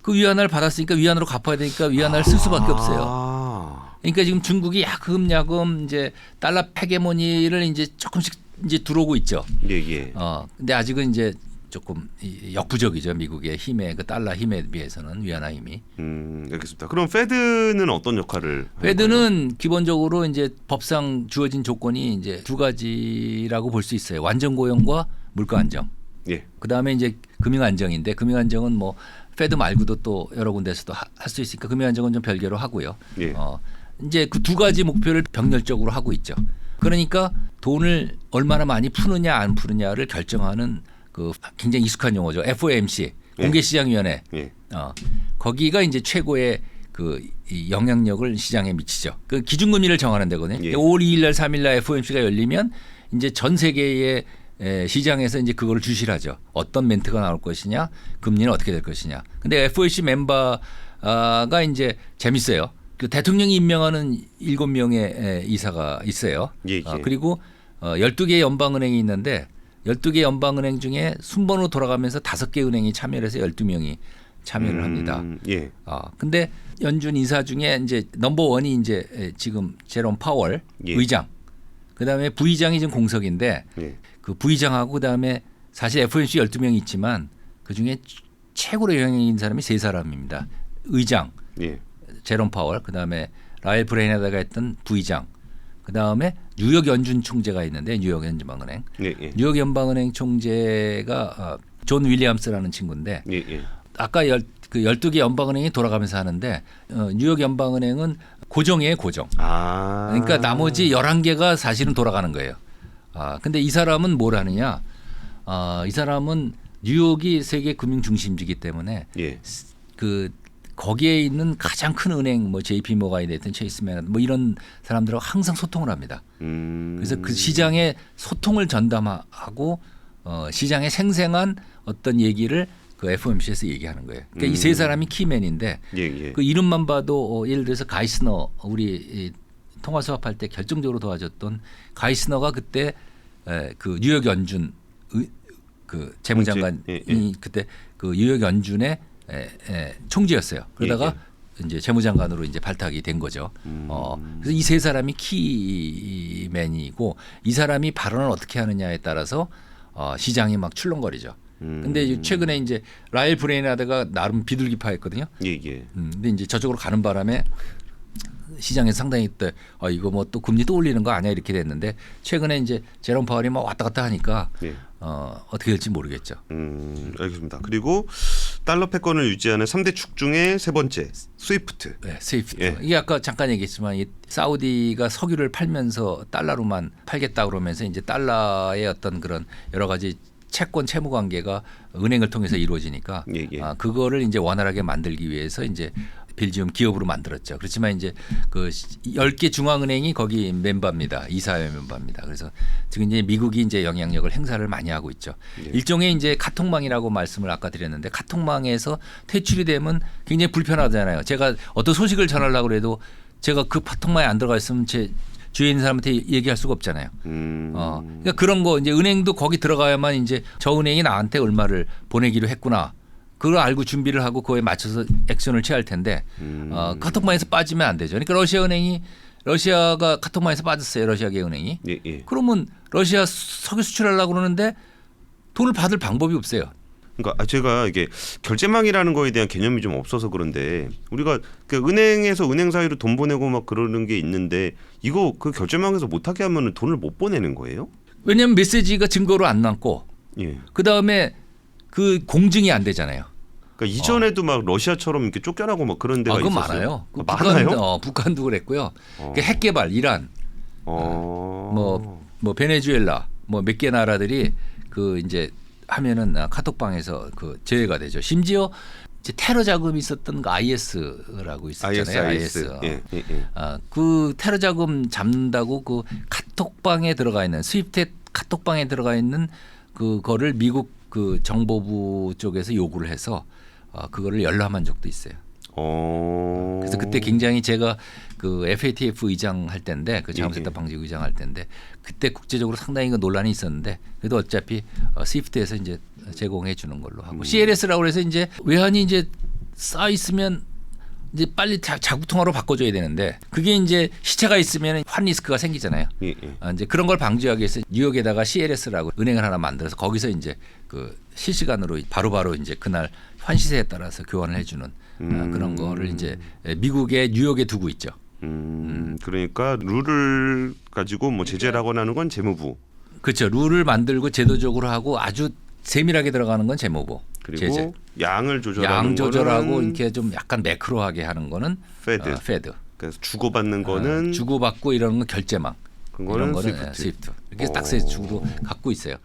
그 위안화를 받았으니까 위안으로 갚아야 되니까 위안화를 쓸 수밖에 없어요. 그러니까 지금 중국이 야금야금 이제 달러 패게모니를 이제 조금씩 이제 들어오고 있죠. 예. 근데 아직은 이제 조금 역부족이죠. 미국의 힘에 그 달러 힘에 비해서는 위안화 힘이. 알겠습니다. 그럼 페드는 어떤 역할을? 페드는 기본적으로 이제 법상 주어진 조건이 이제 두 가지라고 볼 수 있어요. 완전 고용과 물가 안정. 예. 그다음에 이제 금융 안정인데 금융 안정은 뭐 페드 말고도 또 여러 군데서도 할 수 있으니까 금융 안정은 좀 별개로 하고요. 예. 이제 그 두 가지 목표를 병렬적으로 하고 있죠. 그러니까 돈을 얼마나 많이 푸느냐 안 푸느냐를 결정하는 그 굉장히 익숙한 용어죠. FOMC 공개시장위원회. 예. 거기가 이제 최고의 그 이 영향력을 시장에 미치죠. 그 기준금리를 정하는 데거든요. 예. 5월 2일 날 3일 날 FOMC가 열리면 이제 전 세계의 시장에서 이제 그걸 주시를 하죠. 어떤 멘트가 나올 것이냐, 금리는 어떻게 될 것이냐. 근데 FOMC 멤버가 이제 재밌어요. 그 대통령이 임명하는 7명의 이사가 있어요. 예. 그리고 12개 연방은행이 있는데 12개 연방은행 중에 순번으로 돌아가면서 5개 은행이 참여를 해서 12명이 참여를 합니다. 예. 근데 연준 이사 중에 이제 넘버 원이 이제 지금 제롬 파월 예. 의장. 그다음에 부의장이 지금 공석인데 예. 그 부의장하고 그다음에 사실 FOMC 12명이 있지만 그중에 최고로 영향력 있는 사람이 3사람입니다. 의장. 예. 제롬 파월, 그다음에 라일 브레인에다가 했던 부의장, 그다음에 뉴욕 연준 총재가 있는데 뉴욕 연방은행, 예. 뉴욕 연방은행 총재가 존 윌리엄스라는 친구인데 예. 아까 12개 연방은행이 돌아가면서 하는데 뉴욕 연방은행은 고정이에요, 고정. 그러니까 나머지 11개가 사실은 돌아가는 거예요. 근데 이 사람은 뭘 하느냐? 이 사람은 뉴욕이 세계 금융 중심지이기 때문에 예. 그 거기에 있는 가장 큰 은행 뭐 JP 모간이 됐든 체이스맨 뭐 이런 사람들하고 항상 소통을 합니다. 그래서 그 시장의 소통을 전담하고 시장의 생생한 어떤 얘기를 그 FOMC에서 얘기하는 거예요. 그러니까 이 세 사람이 키맨인데 예. 그 이름만 봐도 예를 들어서 가이스너 우리 통화 수합할 때 결정적으로 도와줬던 가이스너가 그때 그 뉴욕 연준 그 재무장관이 그때 그 뉴욕 연준의 총재였어요. 그러다가 이제 재무장관으로 이제 발탁이 된 거죠. 그래서 이 세 사람이 키맨이고 이 사람이 발언을 어떻게 하느냐에 따라서 시장이 막 출렁거리죠. 근데 최근에 이제 라일 브레인하드가 나름 비둘기파였거든요. 예. 근데 이제 저쪽으로 가는 바람에 시장에 상당히 때 이거 뭐 또 금리 또 올리는 거 아니야 이렇게 됐는데 최근에 이제 제롬 파월이 막 왔다 갔다 하니까 어떻게 될지 모르겠죠. 알겠습니다. 그리고 달러 패권을 유지하는 3대 축 중에 세 번째 스위프트. 네, 스위프트. 이게 아까 잠깐 얘기했지만 이 사우디가 석유를 팔면서 달러로만 팔겠다 그러면서 이제 달러의 어떤 그런 여러 가지 채권 채무 관계가 은행을 통해서 이루어지니까 그거를 이제 원활하게 만들기 위해서 이제 벨지움 기업으로 만들었죠. 그렇지만 이제 그 10개 중앙은행이 거기 멤버입니다. 이사회 멤버입니다. 그래서 지금 이제 미국이 이제 영향력을 행사를 많이 하고 있죠. 일종의 이제 카톡망이라고 말씀을 아까 드렸는데 카톡망에서 퇴출이 되면 굉장히 불편하잖아요. 제가 어떤 소식을 전하려고 해도 제가 그 카톡망에 안 들어가 있으면 제 주위에 있는 사람한테 얘기할 수가 없잖아요. 그러니까 그런 거 이제 은행도 거기 들어가야만 이제 저 은행이 나한테 얼마를 보내기로 했구나. 그걸 알고 준비를 하고 그거에 맞춰서 액션을 취할 텐데 카톡망에서 빠지면 안 되죠. 그러니까 러시아가 카톡망에서 빠졌어요. 러시아계 은행이. 그러면 러시아 석유 수출하려고 그러는데 돈을 받을 방법이 없어요. 그러니까 제가 이게 결제망이라는 거에 대한 개념이 좀 없어서 그런데 우리가 그 은행에서 은행 사이로 돈 보내고 막 그러는 게 있는데 이거 그 결제망에서 못하게 하면 돈을 못 보내는 거예요? 왜냐하면 메시지가 증거로 안 남고 그다음에 그 공증이 안 되잖아요. 그러니까 이전에도 막 러시아처럼 이렇게 쫓겨나고 막 그런 데가 그건 있었어요. 많아요. 많아요? 북한도 그랬고요. 핵 개발 이란, 뭐 베네수엘라 뭐 몇 개 나라들이 그 이제 하면은 카톡방에서 그 제외가 되죠. 심지어 이제 테러 자금이 있었던 그 IS라고 있었잖아요. IS. 예. 그 테러 자금 잡는다고 그 카톡방에 들어가 있는 스위프트 카톡방에 들어가 있는 그거를 미국 그 정보부 쪽에서 요구를 해서 그거를 열람한 적도 있어요. 그래서 그때 굉장히 제가 그 FATF 의장 할 때인데 그 자금세탁 방지 의장 할 때인데 그때 국제적으로 상당히 그 논란이 있었는데 그래도 어차피 스위프트에서 이제 제공해 주는 걸로 하고 CLS라고 해서 이제 외환이 이제 쌓여 있으면 이제 빨리 자국 통화로 바꿔줘야 되는데 그게 이제 시차가 있으면 환 리스크가 생기잖아요. 이제 그런 걸 방지하기 위해서 뉴욕에다가 CLS라고 은행을 하나 만들어서 거기서 이제 그 실시간으로 바로바로 이제 그날 환 시세에 따라서 교환을 해주는 그런 거를 이제 미국의 뉴욕에 두고 있죠. 그러니까 룰을 가지고 뭐 제재를 하거나 하는 건 재무부. 그렇죠. 룰을 만들고 제도적으로 하고 아주 세밀하게 들어가는 건 재무부. 그리고 제재. 양을 조절하는 양 조절하고 거는 이렇게 좀 약간 매크로하게 하는 거는 페드. 그래서 주고받는 거는 주고받고 이런 건 결제망. 이런 거는 스위프트. 이렇게 딱 세 축으로 갖고 있어요.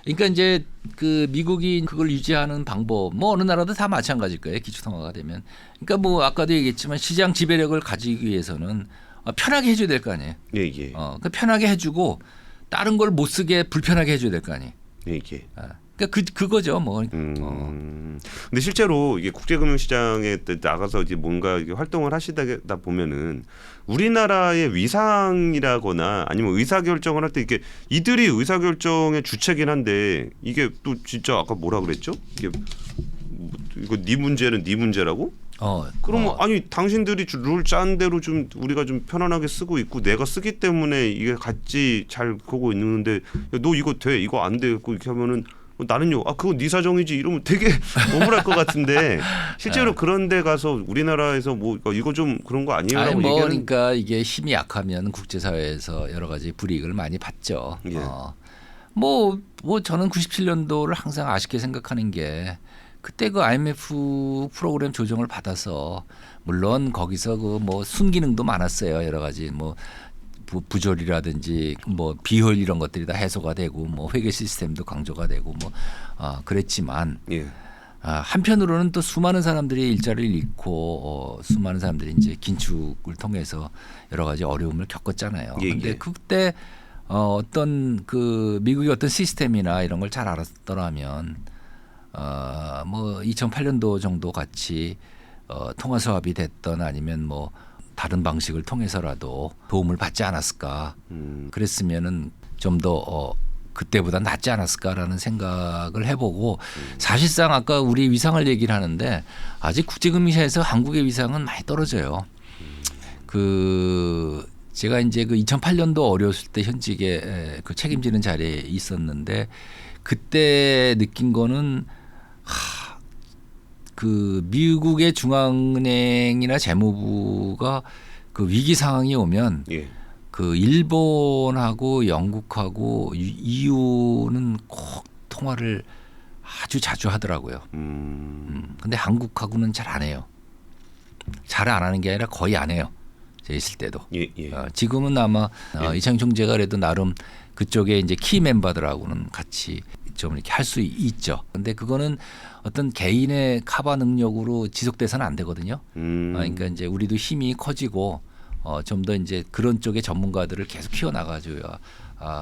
그러니까 이제 그 미국이 그걸 유지하는 방법 뭐 어느 나라도 다 마찬가지일 거예요. 기초통화가 되면. 그러니까 뭐 아까도 얘기했지만 시장 지배력을 가지기 위해서는 편하게 해줘야 될 거 아니에요. 예. 그러니까 편하게 해주고 다른 걸 못 쓰게 불편하게 해줘야 될 거 아니에요. 예. 그러니까 그거죠 뭐. 근데 실제로 이게 국제금융시장에 나가서 이제 뭔가 이게 활동을 하시다 보면은 우리나라의 위상이라거나 아니면 의사결정을 할 때 이게 이들이 의사결정의 주체긴 한데 이게 또 진짜 아까 뭐라 그랬죠? 이게 이거 네 문제는 네 문제라고? 그러면 아니 당신들이 룰 짠 대로 좀 우리가 좀 편안하게 쓰고 있고 내가 쓰기 때문에 이게 같이 잘 보고 있는데 야, 너 이거 돼 이거 안 돼 이렇게 하면은 나는요 그거 네 사정이지 이러면 되게 억울할 것 같은데 실제로 그런데 가서 우리나라에서 뭐 이거 좀 그런 거 아니에요라고 뭐 얘기하는. 그러니까 이게 힘이 약하면 국제사회에서 여러 가지 불이익을 많이 받죠. 예. 뭐 저는 97년도를 항상 아쉽게 생각하는 게 그때 그 IMF 프로그램 조정을 받아서 물론 거기서 그 뭐 순기능도 많았어요. 여러 가지 뭐 부조리라든지 뭐 비효율 이런 것들이 다 해소가 되고 뭐 회계 시스템도 강조가 되고 뭐 그랬지만 한편으로는 또 수많은 사람들이 일자리를 잃고 수많은 사람들이 이제 긴축을 통해서 여러 가지 어려움을 겪었잖아요. 그런데 그때 어떤 그 미국의 어떤 시스템이나 이런 걸 잘 알았더라면 뭐 2008년도 정도 같이 통화 수합이 됐던 아니면 뭐 다른 방식을 통해서라도 도움을 받지 않았을까. 그랬으면은 좀 더 그때보다 낫지 않았을까라는 생각을 해보고 사실상 아까 우리 위상을 얘기를 하는데 아직 국제금융시장에서 한국의 위상은 많이 떨어져요. 그 제가 이제 그 2008년도 어려웠을 때 현직에 그 책임지는 자리에 있었는데 그때 느낀 거는 그 미국의 중앙은행이나 재무부가 그 위기 상황이 오면 그 일본하고 영국하고 EU는 꼭 통화를 아주 자주 하더라고요. 근데 한국하고는 잘 안 해요. 잘 안 하는 게 아니라 거의 안 해요. 제가 있을 때도. 지금은 아마 이창용 총재가 그래도 나름 그쪽에 이제 키 멤버들하고는 같이 좀 이렇게 할 수 있죠. 근데 그거는 어떤 개인의 커버 능력으로 지속돼서는 안 되거든요. 그러니까 이제 우리도 힘이 커지고 좀 더 이제 그런 쪽의 전문가들을 계속 키워 나가줘야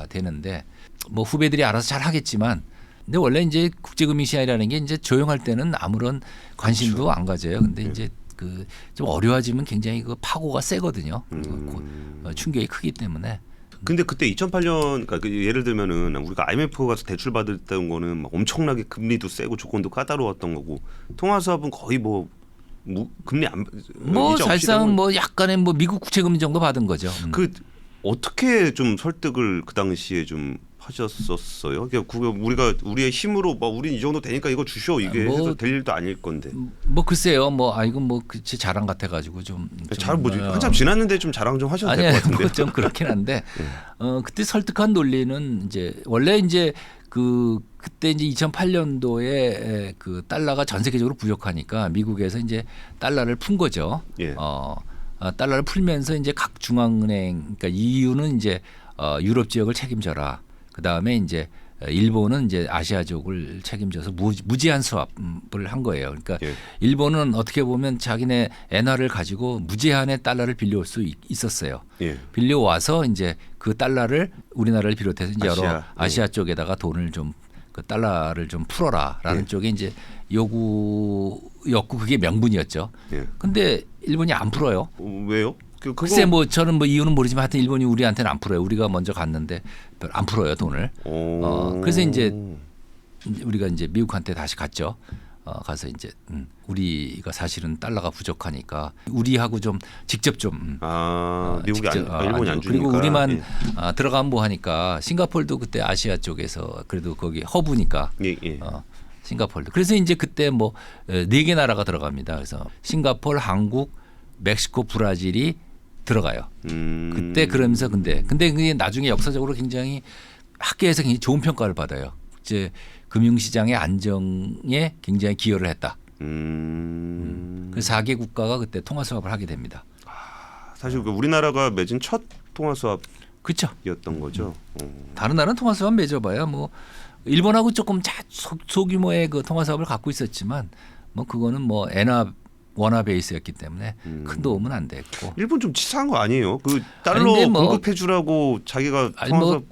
되는데 뭐 후배들이 알아서 잘 하겠지만 근데 원래 이제 국제금융시장이라는 게 이제 조용할 때는 아무런 관심도 안 가져요. 근데 이제 그 좀 어려워지면 굉장히 그 파고가 세거든요. 충격이 크기 때문에. 근데 그때 2008년 그러니까 예를 들면은 우리가 IMF 가서 대출 받았던 거는 막 엄청나게 금리도 세고 조건도 까다로웠던 거고 통화 수합은 거의 뭐 금리 안 뭐 사실상 뭐 약간의 뭐 미국 국채금리 정도 받은 거죠. 그 어떻게 좀 설득을 그 당시에 좀 하셨었어요? 그러니까 우리가 우리의 힘으로 뭐 우린 이 정도 되니까 이거 주셔 이게 해서 될 일도 아닐 건데. 뭐 글쎄요, 뭐 이건 뭐 그치 자랑 같아가지고 좀 잘 뭐지 한참 지났는데 좀 자랑 좀 하셔도 될 것 같은데. 뭐 좀 그렇긴 한데 그때 설득한 논리는 이제 원래 이제 그때 이제 2008년도에 그 달러가 전 세계적으로 부족하니까 미국에서 이제 달러를 푼 거죠. 달러를 풀면서 이제 각 중앙은행 그러니까 EU는 이제 유럽 지역을 책임져라. 그다음에 이제 일본은 이제 아시아 쪽을 책임져서 무제한 수합을 한 거예요. 그러니까 예. 일본은 어떻게 보면 자기네 엔화를 가지고 무제한의 달러를 빌려올 수 있었어요. 예. 빌려와서 이제 그 달러를 우리나라를 비롯해서 이제 여러 아시아, 아시아 쪽에다가 돈을 좀 그 달러를 좀 풀어라라는 예. 쪽에 이제 요구였고 그게 명분이었죠. 예. 근데 일본이 안 풀어요. 왜요? 그거 글쎄 뭐 저는 뭐 이유는 모르지만 하여튼 일본이 우리한테는 안 풀어요. 우리가 먼저 갔는데 안 풀어요 돈을. 그래서 이제 우리가 이제 미국한테 다시 갔죠. 가서 이제 우리가 사실은 달러가 부족하니까 우리하고 좀 직접 좀 미국이 일본이 안 주니까. 그리고 우리만 예. 들어가면 뭐 하니까 싱가포르도 그때 아시아 쪽에서 그래도 거기 허브니까 예, 예. 싱가포르도 그래서 이제 그때 뭐 4개 나라가 들어갑니다. 그래서 싱가포르, 한국, 멕시코, 브라질이 들어가요. 그때 그러면서 근데 그게 나중에 역사적으로 굉장히 학계에서 굉장히 좋은 평가를 받아요. 이제 금융시장의 안정에 굉장히 기여를 했다. 그래서 4개 국가가 그때 통화 수합을 하게 됩니다. 사실 그 우리나라가 맺은 첫 통화 수합이었던 그렇죠. 거죠. 다른 나라는 통화 수합 맺어봐야 뭐 일본하고 조금 소규모의 그 통화 수합을 갖고 있었지만 뭐 그거는 뭐 엔화 원화 베이스였기 때문에 큰 도움은 안 됐고. 일본 좀 치사한 거 아니에요? 그 달러 공급해 주라고 자기가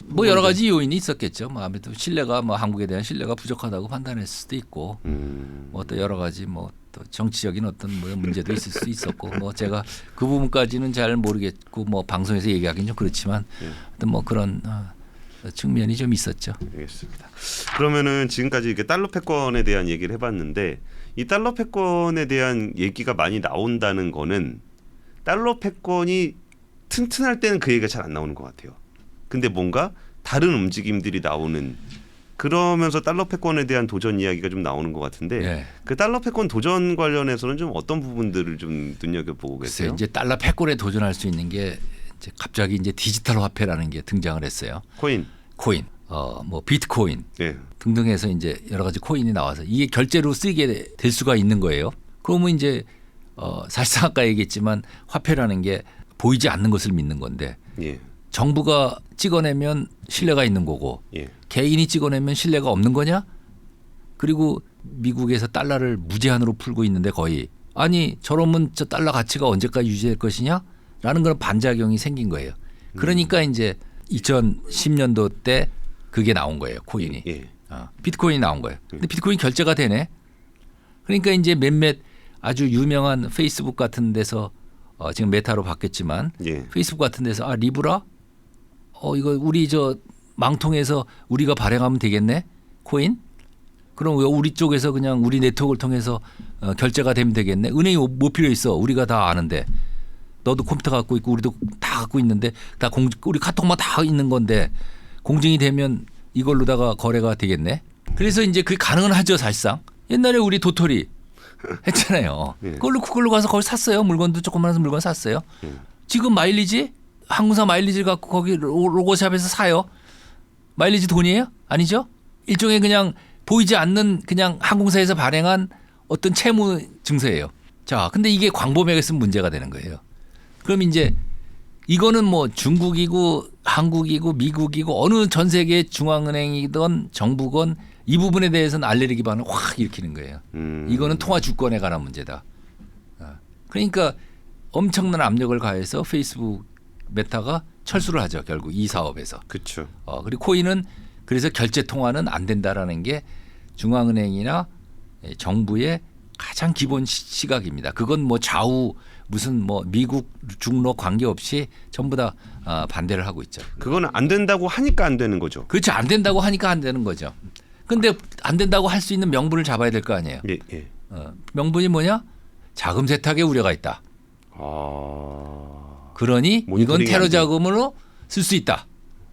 뭐 여러 가지 요인이 있었겠죠. 뭐 아무래도 신뢰가 뭐 한국에 대한 신뢰가 부족하다고 판단했을 수도 있고, 뭐 또 여러 가지 뭐 또 정치적인 어떤 뭐 문제도 있을 수 있었고, 뭐 제가 그 부분까지는 잘 모르겠고, 뭐 방송에서 얘기하기는 좀 그렇지만, 하여튼 뭐 그런 측면이 좀 있었죠. 알겠습니다. 그러면은 지금까지 이게 달러 패권에 대한 얘기를 해봤는데. 이 달러 패권에 대한 얘기가 많이 나온다는 거는 달러 패권이 튼튼할 때는 그 얘기가 잘 안 나오는 것 같아요. 근데 뭔가 다른 움직임들이 나오는 그러면서 달러 패권에 대한 도전 이야기가 좀 나오는 것 같은데 네. 그 달러 패권 도전 관련해서는 좀 어떤 부분들을 좀 눈여겨보고 계세요? 이제 달러 패권에 도전할 수 있는 게 이제 갑자기 이제 디지털 화폐라는 게 등장을 했어요. 코인. 뭐 비트코인 네. 등등해서 이제 여러 가지 코인이 나와서 이게 결제로 쓰이게 될 수가 있는 거예요. 그러면 이제 사실상 아까 얘기했지만 화폐라는 게 보이지 않는 것을 믿는 건데 예. 정부가 찍어내면 신뢰가 있는 거고 예. 개인이 찍어내면 신뢰가 없는 거냐? 그리고 미국에서 달러를 무제한으로 풀고 있는데 거의 아니 저러면 저 달러 가치가 언제까지 유지될 것이냐? 라는 그런 반작용이 생긴 거예요. 그러니까 이제 2010년도 때 그게 나온 거예요. 코인이. 예. 비트코인이 나온 거예요. 근데 비트코인 결제가 되네. 그러니까 이제 몇몇 아주 유명한 페이스북 같은 데서 지금 메타로 바뀌었지만 예. 페이스북 같은 데서 리브라? 이거 우리 저 망통해서 우리가 발행하면 되겠네? 코인? 그럼 우리 쪽에서 그냥 우리 네트워크를 통해서 결제가 되면 되겠네? 은행이 뭐 필요 있어? 우리가 다 아는데. 너도 컴퓨터 갖고 있고 우리도 다 갖고 있는데 다 우리 카톡만 다 있는 건데 공증이 되면 이걸로다가 거래가 되겠네. 그래서 이제 그게 가능은 하죠 사실상. 옛날에 우리 도토리 했잖아요. 예. 그걸로 가서 거기 샀어요. 물건도 조그마한 물건 샀어요. 지금 마일리지 항공사 마일리지를 갖고 거기 로고샵에서 사요. 마일리지 돈이에요? 아니죠? 일종의 그냥 보이지 않는 그냥 항공사에서 발행한 어떤 채무 증서예요. 자, 근데 이게 광범위하게 쓰면 문제가 되는 거예요. 그럼 이제 이거는 뭐 중국이고 한국이고 미국이고 어느 전 세계 중앙은행이든 정부건 이 부분에 대해서는 알레르기 기반을 확 일으키는 거예요. 이거는 통화 주권에 관한 문제다. 그러니까 엄청난 압력을 가해서 페이스북 메타가 철수를 하죠. 결국 이 사업에서. 그렇죠. 그리고 코인은 그래서 결제 통화는 안 된다라는 게 중앙은행이나 정부의 가장 기본 시각입니다. 그건 뭐 좌우 무슨 뭐 미국 중로 관계없이 전부 다 반대를 하고 있죠. 그거는 안 된다고 하니까 안 되는 거죠. 그렇죠. 안 된다고 하니까 안 되는 거죠. 근데 안 된다고 할 수 있는 명분을 잡아야 될 거 아니에요. 예, 예. 명분이 뭐냐? 자금 세탁의 우려가 있다. 그러니 이건 테러 자금으로 쓸 수 있다.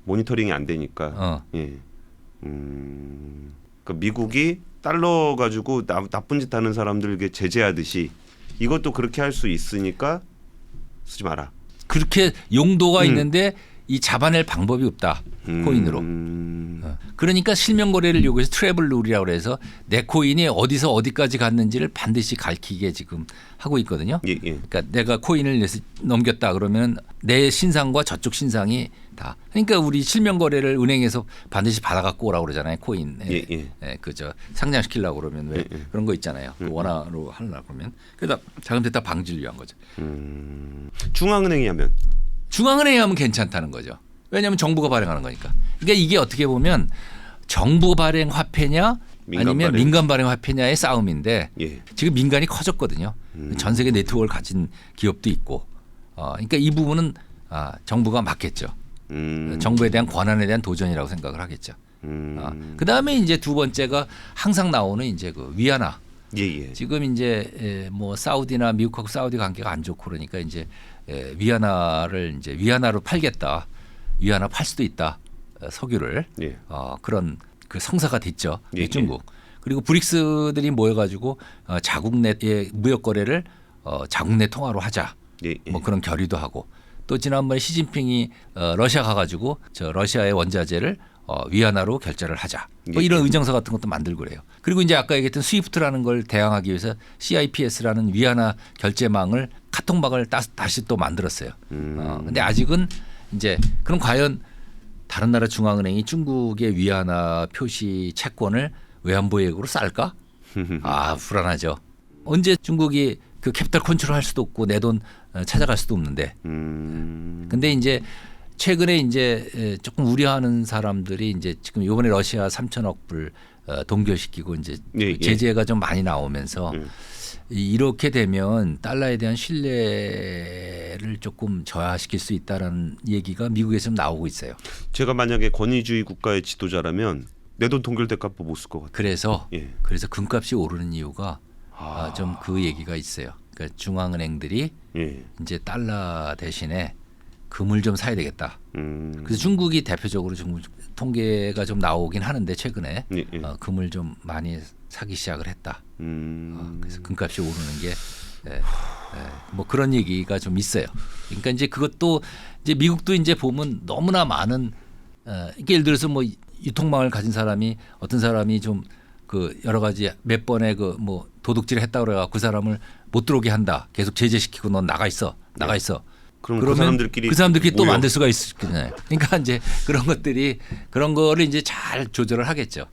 모니터링이 안 되니까. 예. 그러니까 미국이 달러 가지고 나쁜 짓 하는 사람들에게 제재하듯이 이것도 그렇게 할 수 있으니까 쓰지 마라. 그렇게 용도가 있는데 이 잡아낼 방법이 없다. 코인으로. 그러니까 실명 거래를 요구해서 트래블 룰이라고 해서 내 코인이 어디서 어디까지 갔는지를 반드시 밝히게 지금 하고 있거든요. 예. 그러니까 내가 코인을 넘겼다 그러면 내 신상과 저쪽 신상이 다. 그러니까 우리 실명 거래를 은행에서 반드시 받아갖고 오라고 그러잖아요. 코인. 그저 상장시키려고 그러면 왜 그런 거 있잖아요. 원화로 하려고 그러면. 그래서 자금세탁 다 방지를 위한 거죠. 중앙은행이 하면 괜찮다는 거죠. 왜냐하면 정부가 발행하는 거니까. 그러니까 이게 어떻게 보면 정부 발행 화폐냐 아니면 민간 발행 화폐냐의 싸움인데 지금 민간이 커졌거든요. 전 세계 네트워크를 가진 기업도 있고. 그러니까 이 부분은 정부가 맡겠죠. 정부에 대한 권한에 대한 도전이라고 생각을 하겠죠. 그다음에 이제 두 번째가 항상 나오는 이제 그 위안화. 지금 이제 뭐 사우디나 미국하고 사우디 관계가 안 좋고 그러니까 이제 위안화를 이제 위안화로 팔겠다. 위안화 팔 수도 있다. 석유를 그런 그 성사가 됐죠. 중국. 그리고 브릭스들이 모여가지고 자국 내의 무역 거래를 자국 내 통화로 하자. 뭐 그런 결의도 하고 또 지난번에 시진핑이 러시아 가가지고 저 러시아의 원자재를 위안화로 결제를 하자. 뭐 이런 의정서 같은 것도 만들고 그래요. 그리고 이제 아까 얘기했던 스위프트라는 걸 대항하기 위해서 CIPS라는 위안화 결제망을 카톡망을 다시 또 만들었어요. 근데 아직은 이제 그럼 과연 다른 나라 중앙은행이 중국의 위안화 표시 채권을 외환보유액으로 쌀까? 불안하죠. 언제 중국이 그 캐피탈 컨트롤 할 수도 없고 내 돈 찾아갈 수도 없는데. 근데 이제 최근에 이제 조금 우려하는 사람들이 이제 지금 이번에 러시아 3천억 불 동결시키고 이제 제재가 좀 많이 나오면서 이렇게 되면 달러에 대한 신뢰를 조금 저하시킬 수 있다라는 얘기가 미국에서 좀 나오고 있어요. 제가 만약에 권위주의 국가의 지도자라면 내 돈 동결될 값도 못 쓸 것 같아요. 그래서 금값이 오르는 이유가 좀 그 얘기가 있어요. 그러니까 중앙은행들이 이제 달러 대신에 금을 좀 사야 되겠다. 그래서 중국이 대표적으로 중국 통계가 좀 나오긴 하는데 최근에 금을 좀 많이 사기 시작을 했다. 그래서 금값이 오르는 게 뭐 그런 얘기가 좀 있어요. 그러니까 이제 그것도 이제 미국도 이제 보면 너무나 많은 예를 들어서 뭐 유통망을 가진 사람이 어떤 사람이 좀 그 여러 가지 몇 번의 그 뭐 도둑질을 했다고 그래가 그 사람을 못 들어오게 한다. 계속 제재시키고 넌 나가 있어. 그러면 그 사람들끼리 또 만들 수가 있잖아요. 그러니까 이제 그런 것들이 그런 거를 이제 잘 조절을 하겠죠.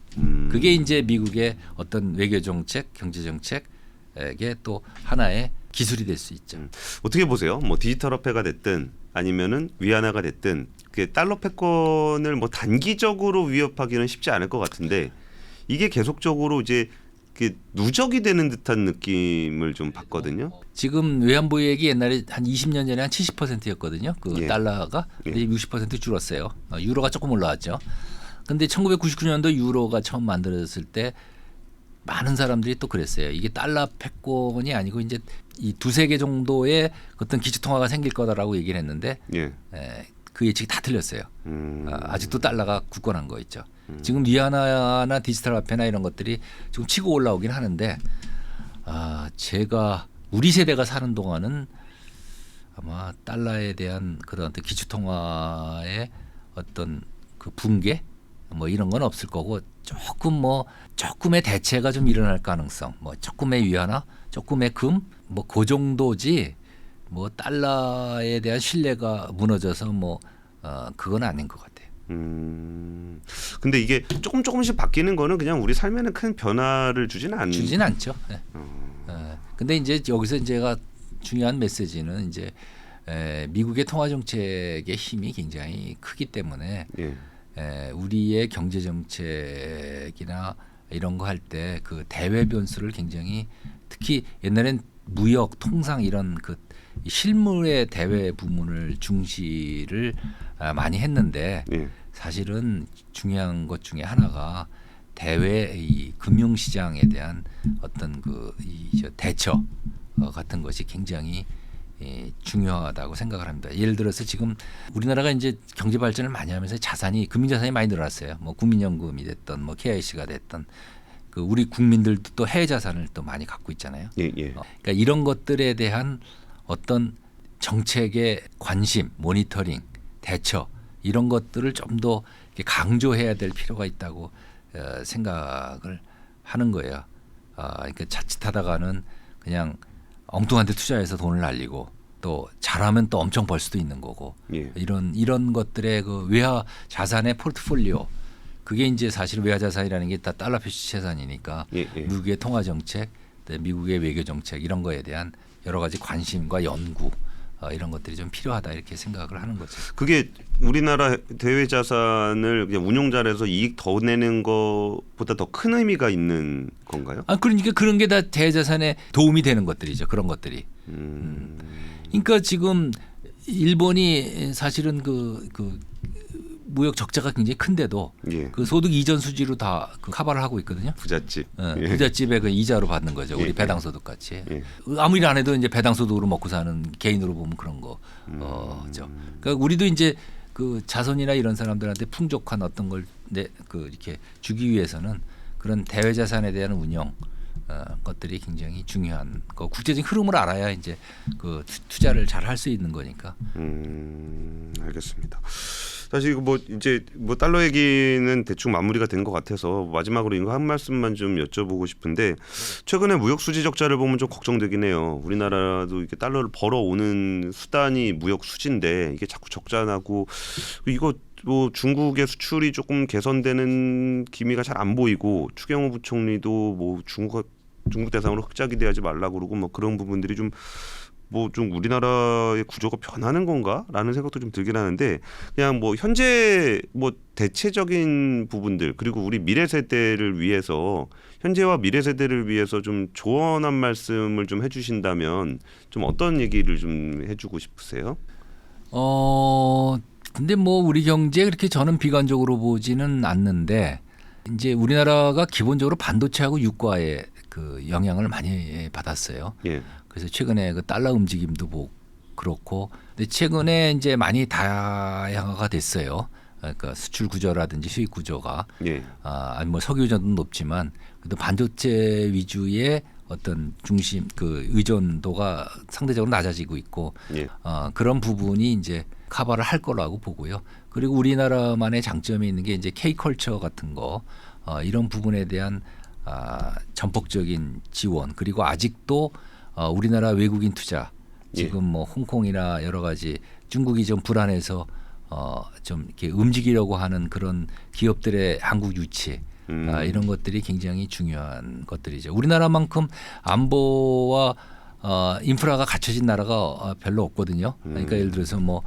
그게 이제 미국의 어떤 외교 정책, 경제 정책의 또 하나의 기술이 될 수 있죠. 어떻게 보세요? 뭐 디지털 화폐가 됐든 아니면은 위안화가 됐든 그 달러 패권을 뭐 단기적으로 위협하기는 쉽지 않을 것 같은데 이게 계속적으로 이제 그 누적이 되는 듯한 느낌을 좀 받거든요. 지금 외환보유액이 옛날에 한 20년 전에 한 70%였거든요. 그 달러가 60% 줄었어요. 유로가 조금 올라왔죠. 근데 1999년도 유로가 처음 만들어졌을 때 많은 사람들이 또 그랬어요. 이게 달러 패권이 아니고 이제 이 두세 개 정도의 어떤 기축통화가 생길 거다라고 얘기를 했는데 그 예측이 다 틀렸어요. 아직도 달러가 굳건한 거 있죠. 지금 위안화나 디지털 화폐나 이런 것들이 지금 치고 올라오긴 하는데 제가 우리 세대가 사는 동안은 아마 달러에 대한 그런 어떤 기축통화의 어떤 그 붕괴 뭐 이런 건 없을 거고 조금의 대체가 좀 일어날 가능성 뭐 조금의 위안화 조금의 금 뭐 그 정도지 뭐 달러에 대한 신뢰가 무너져서 그건 아닌 것 같아요. 근데 이게 조금씩 바뀌는 거는 그냥 우리 삶에는 큰 변화를 주진 않죠. 근데 이제 여기서 제가 중요한 메시지는 이제 미국의 통화 정책의 힘이 굉장히 크기 때문에 우리의 경제 정책이나 이런 거 할 때 그 대외 변수를 굉장히 특히 옛날엔 무역, 통상 이런 그 실물의 대외 부문을 중시를 많이 했는데 사실은 중요한 것 중에 하나가 대외 이 금융시장에 대한 어떤 그 대처 같은 것이 굉장히 중요하다고 생각을 합니다. 예를 들어서 지금 우리나라가 이제 경제 발전을 많이 하면서 금융자산이 많이 늘어났어요. 뭐 국민연금이 됐던 뭐 KIC가 됐던 그 우리 국민들도 또 해외 자산을 또 많이 갖고 있잖아요. 그러니까 이런 것들에 대한 어떤 정책의 관심, 모니터링, 대처 이런 것들을 좀 더 강조해야 될 필요가 있다고 생각을 하는 거예요. 그러니까 자칫하다가는 그냥 엉뚱한 데 투자해서 돈을 날리고 또 잘하면 또 엄청 벌 수도 있는 거고 예. 이런 것들의 그 외화 자산의 포트폴리오 그게 이제 사실 외화 자산이라는 게 다 달러 표시 재산이니까 예. 미국의 통화 정책, 미국의 외교 정책 이런 거에 대한 여러 가지 관심과 연구 이런 것들이 좀 필요하다 이렇게 생각을 하는 거죠. 그게 우리나라 대외 자산을 그냥 운용 잘해서 이익 더 내는 것보다 더 큰 의미가 있는 건가요? 그러니까 그런 게 다 대외 자산에 도움이 되는 것들이죠. 그런 것들이. 그러니까 지금 일본이 사실은 그 무역 적자가 굉장히 큰데도 예. 그 소득 이전 수지로 다 그 커버를 하고 있거든요. 부잣집. 예. 부잣집에 그 이자로 받는 거죠. 우리 예. 배당소득 같이. 예. 아무 일 안 해도 이제 배당소득으로 먹고 사는 개인으로 보면 그런 거죠. 그러니까 우리도 이제 그 자손이나 이런 사람들한테 풍족한 어떤 걸 이렇게 주기 위해서는 그런 대외 자산에 대한 운영 것들이 굉장히 중요한 거. 국제적인 흐름을 알아야 이제 그 투자를 잘 할 수 있는 거니까. 알겠습니다. 사실 뭐 이제 뭐 달러 얘기는 대충 마무리가 된 것 같아서 마지막으로 이거 한 말씀만 좀 여쭤보고 싶은데 최근에 무역 수지 적자를 보면 좀 걱정되긴 해요. 우리나라도 이렇게 달러를 벌어오는 수단이 무역 수지인데 이게 자꾸 적자 나고 이거 뭐 중국의 수출이 조금 개선되는 기미가 잘 안 보이고 추경호 부총리도 뭐 중국 대상으로 흑자 기대하지 말라고 그러고 뭐 그런 부분들이 좀 우리나라의 구조가 변하는 건가라는 생각도 좀 들긴 하는데 그냥 뭐 현재 뭐 대체적인 부분들 그리고 우리 미래 세대를 위해서 현재와 미래 세대를 위해서 좀 조언한 말씀을 좀 해주신다면 좀 어떤 얘기를 좀 해주고 싶으세요? 근데 뭐 우리 경제에 그렇게 저는 비관적으로 보지는 않는데 이제 우리나라가 기본적으로 반도체하고 유가의 그 영향을 많이 받았어요. 예. 그래서 최근에 그 달러 움직임도 그렇고, 근데 최근에 이제 많이 다양화가 됐어요. 그러니까 수출 구조라든지 수입 구조가 예. 아니 뭐 석유 의존도 높지만 그래도 반도체 위주의 어떤 중심 그 의존도가 상대적으로 낮아지고 있고 예. 그런 부분이 이제 커버를 할 거라고 보고요. 그리고 우리나라만의 장점이 있는 게 이제 K컬처 같은 거 이런 부분에 대한 전폭적인 지원 그리고 아직도 우리나라 외국인 투자 지금 뭐 홍콩이나 여러 가지 중국이 좀 불안해서 좀 이렇게 움직이려고 하는 그런 기업들의 한국 유치 이런 것들이 굉장히 중요한 것들이죠. 우리나라만큼 안보와 인프라가 갖춰진 나라가 별로 없거든요. 그러니까 예를 들어서 뭐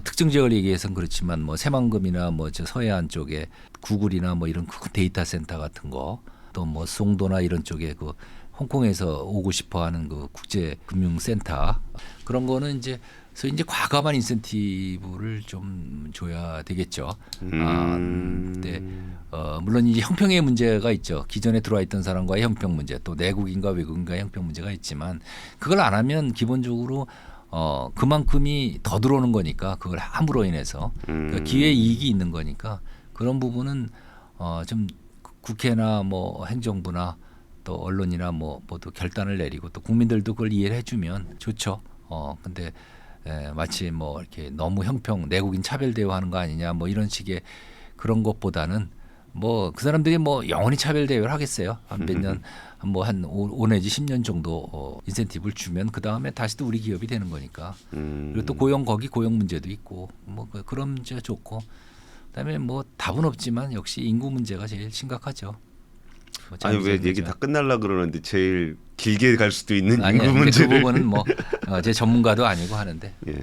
특정 지역을 얘기해서는 그렇지만 뭐 새만금이나 뭐 저 서해안 쪽에 구글이나 뭐 이런 큰 데이터 센터 같은 거 또 뭐 송도나 이런 쪽에 그 홍콩에서 오고 싶어하는 그 국제 금융 센터 그런 거는 이제 그래서 이제 과감한 인센티브를 좀 줘야 되겠죠. 근데 물론 이제 형평의 문제가 있죠. 기존에 들어와 있던 사람과의 형평 문제, 또 내국인과 외국인과의 형평 문제가 있지만 그걸 안 하면 기본적으로 그만큼이 더 들어오는 거니까 그걸 함으로 인해서 그러니까 기회 이익이 있는 거니까 그런 부분은 좀 국회나 뭐 행정부나 또 언론이나 뭐 모두 결단을 내리고 또 국민들도 그걸 이해를 해주면 좋죠. 근데 마치 뭐 이렇게 너무 형평 내국인 차별 대우하는 거 아니냐 뭐 이런 식의 그런 것보다는 뭐 그 사람들이 뭐 영원히 차별 대우를 하겠어요. 한 몇 년 뭐 한 5 내지 10년 정도 인센티브를 주면 그 다음에 다시 또 우리 기업이 되는 거니까. 그리고 또 고용 문제도 있고 뭐 그런 문제 좋고. 그다음에 뭐 답은 없지만 역시 인구 문제가 제일 심각하죠. 뭐 아니 왜 얘기 다 끝날라 그러는데 제일 길게 갈 수도 있는 인구 그 문제를 부분은 뭐 제 전문가도 아니고 하는데. 예.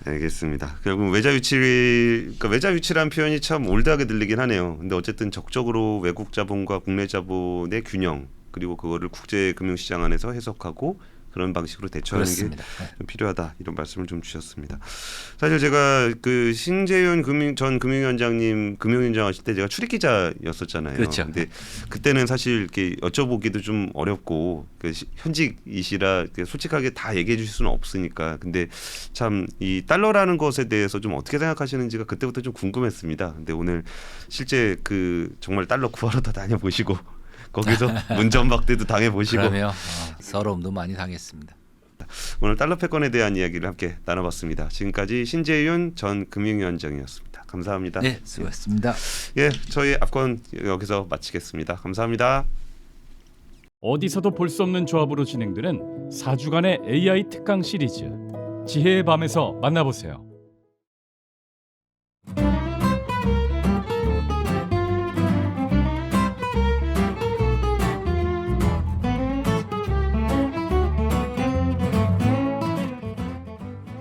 알겠습니다. 결국 외자 유치라는 표현이 참 올드하게 들리긴 하네요. 근데 어쨌든 적적으로 외국 자본과 국내 자본의 균형 그리고 그거를 국제 금융시장 안에서 해석하고 그런 방식으로 대처하는 그렇습니다. 게 좀 필요하다 이런 말씀을 좀 주셨습니다. 사실 제가 그 신재윤 전 금융위원장님 금융위원장 하실 때 제가 출입 기자였었잖아요. 그렇죠. 근데 그때는 사실 이렇게 여쭤보기도 좀 어렵고 현직이시라 솔직하게 다 얘기해 주실 수는 없으니까. 근데 참 이 달러라는 것에 대해서 좀 어떻게 생각하시는지가 그때부터 좀 궁금했습니다. 근데 오늘 실제 그 정말 달러 구하러 다 다녀보시고 거기서 문전박대도 당해보시고 그러면 서러움도 많이 당했습니다. 알겠습니다. 오늘 달러 패권에 대한 이야기를 함께 나눠봤습니다. 지금까지 신재윤 전 금융위원장이었습니다. 감사합니다. 네, 수고하셨습니다. 예, 저희 앞건 여기서 마치겠습니다. 감사합니다. 어디서도 볼 수 없는 조합으로 진행되는 4주간의 AI 특강 시리즈 지혜의 밤에서 만나보세요.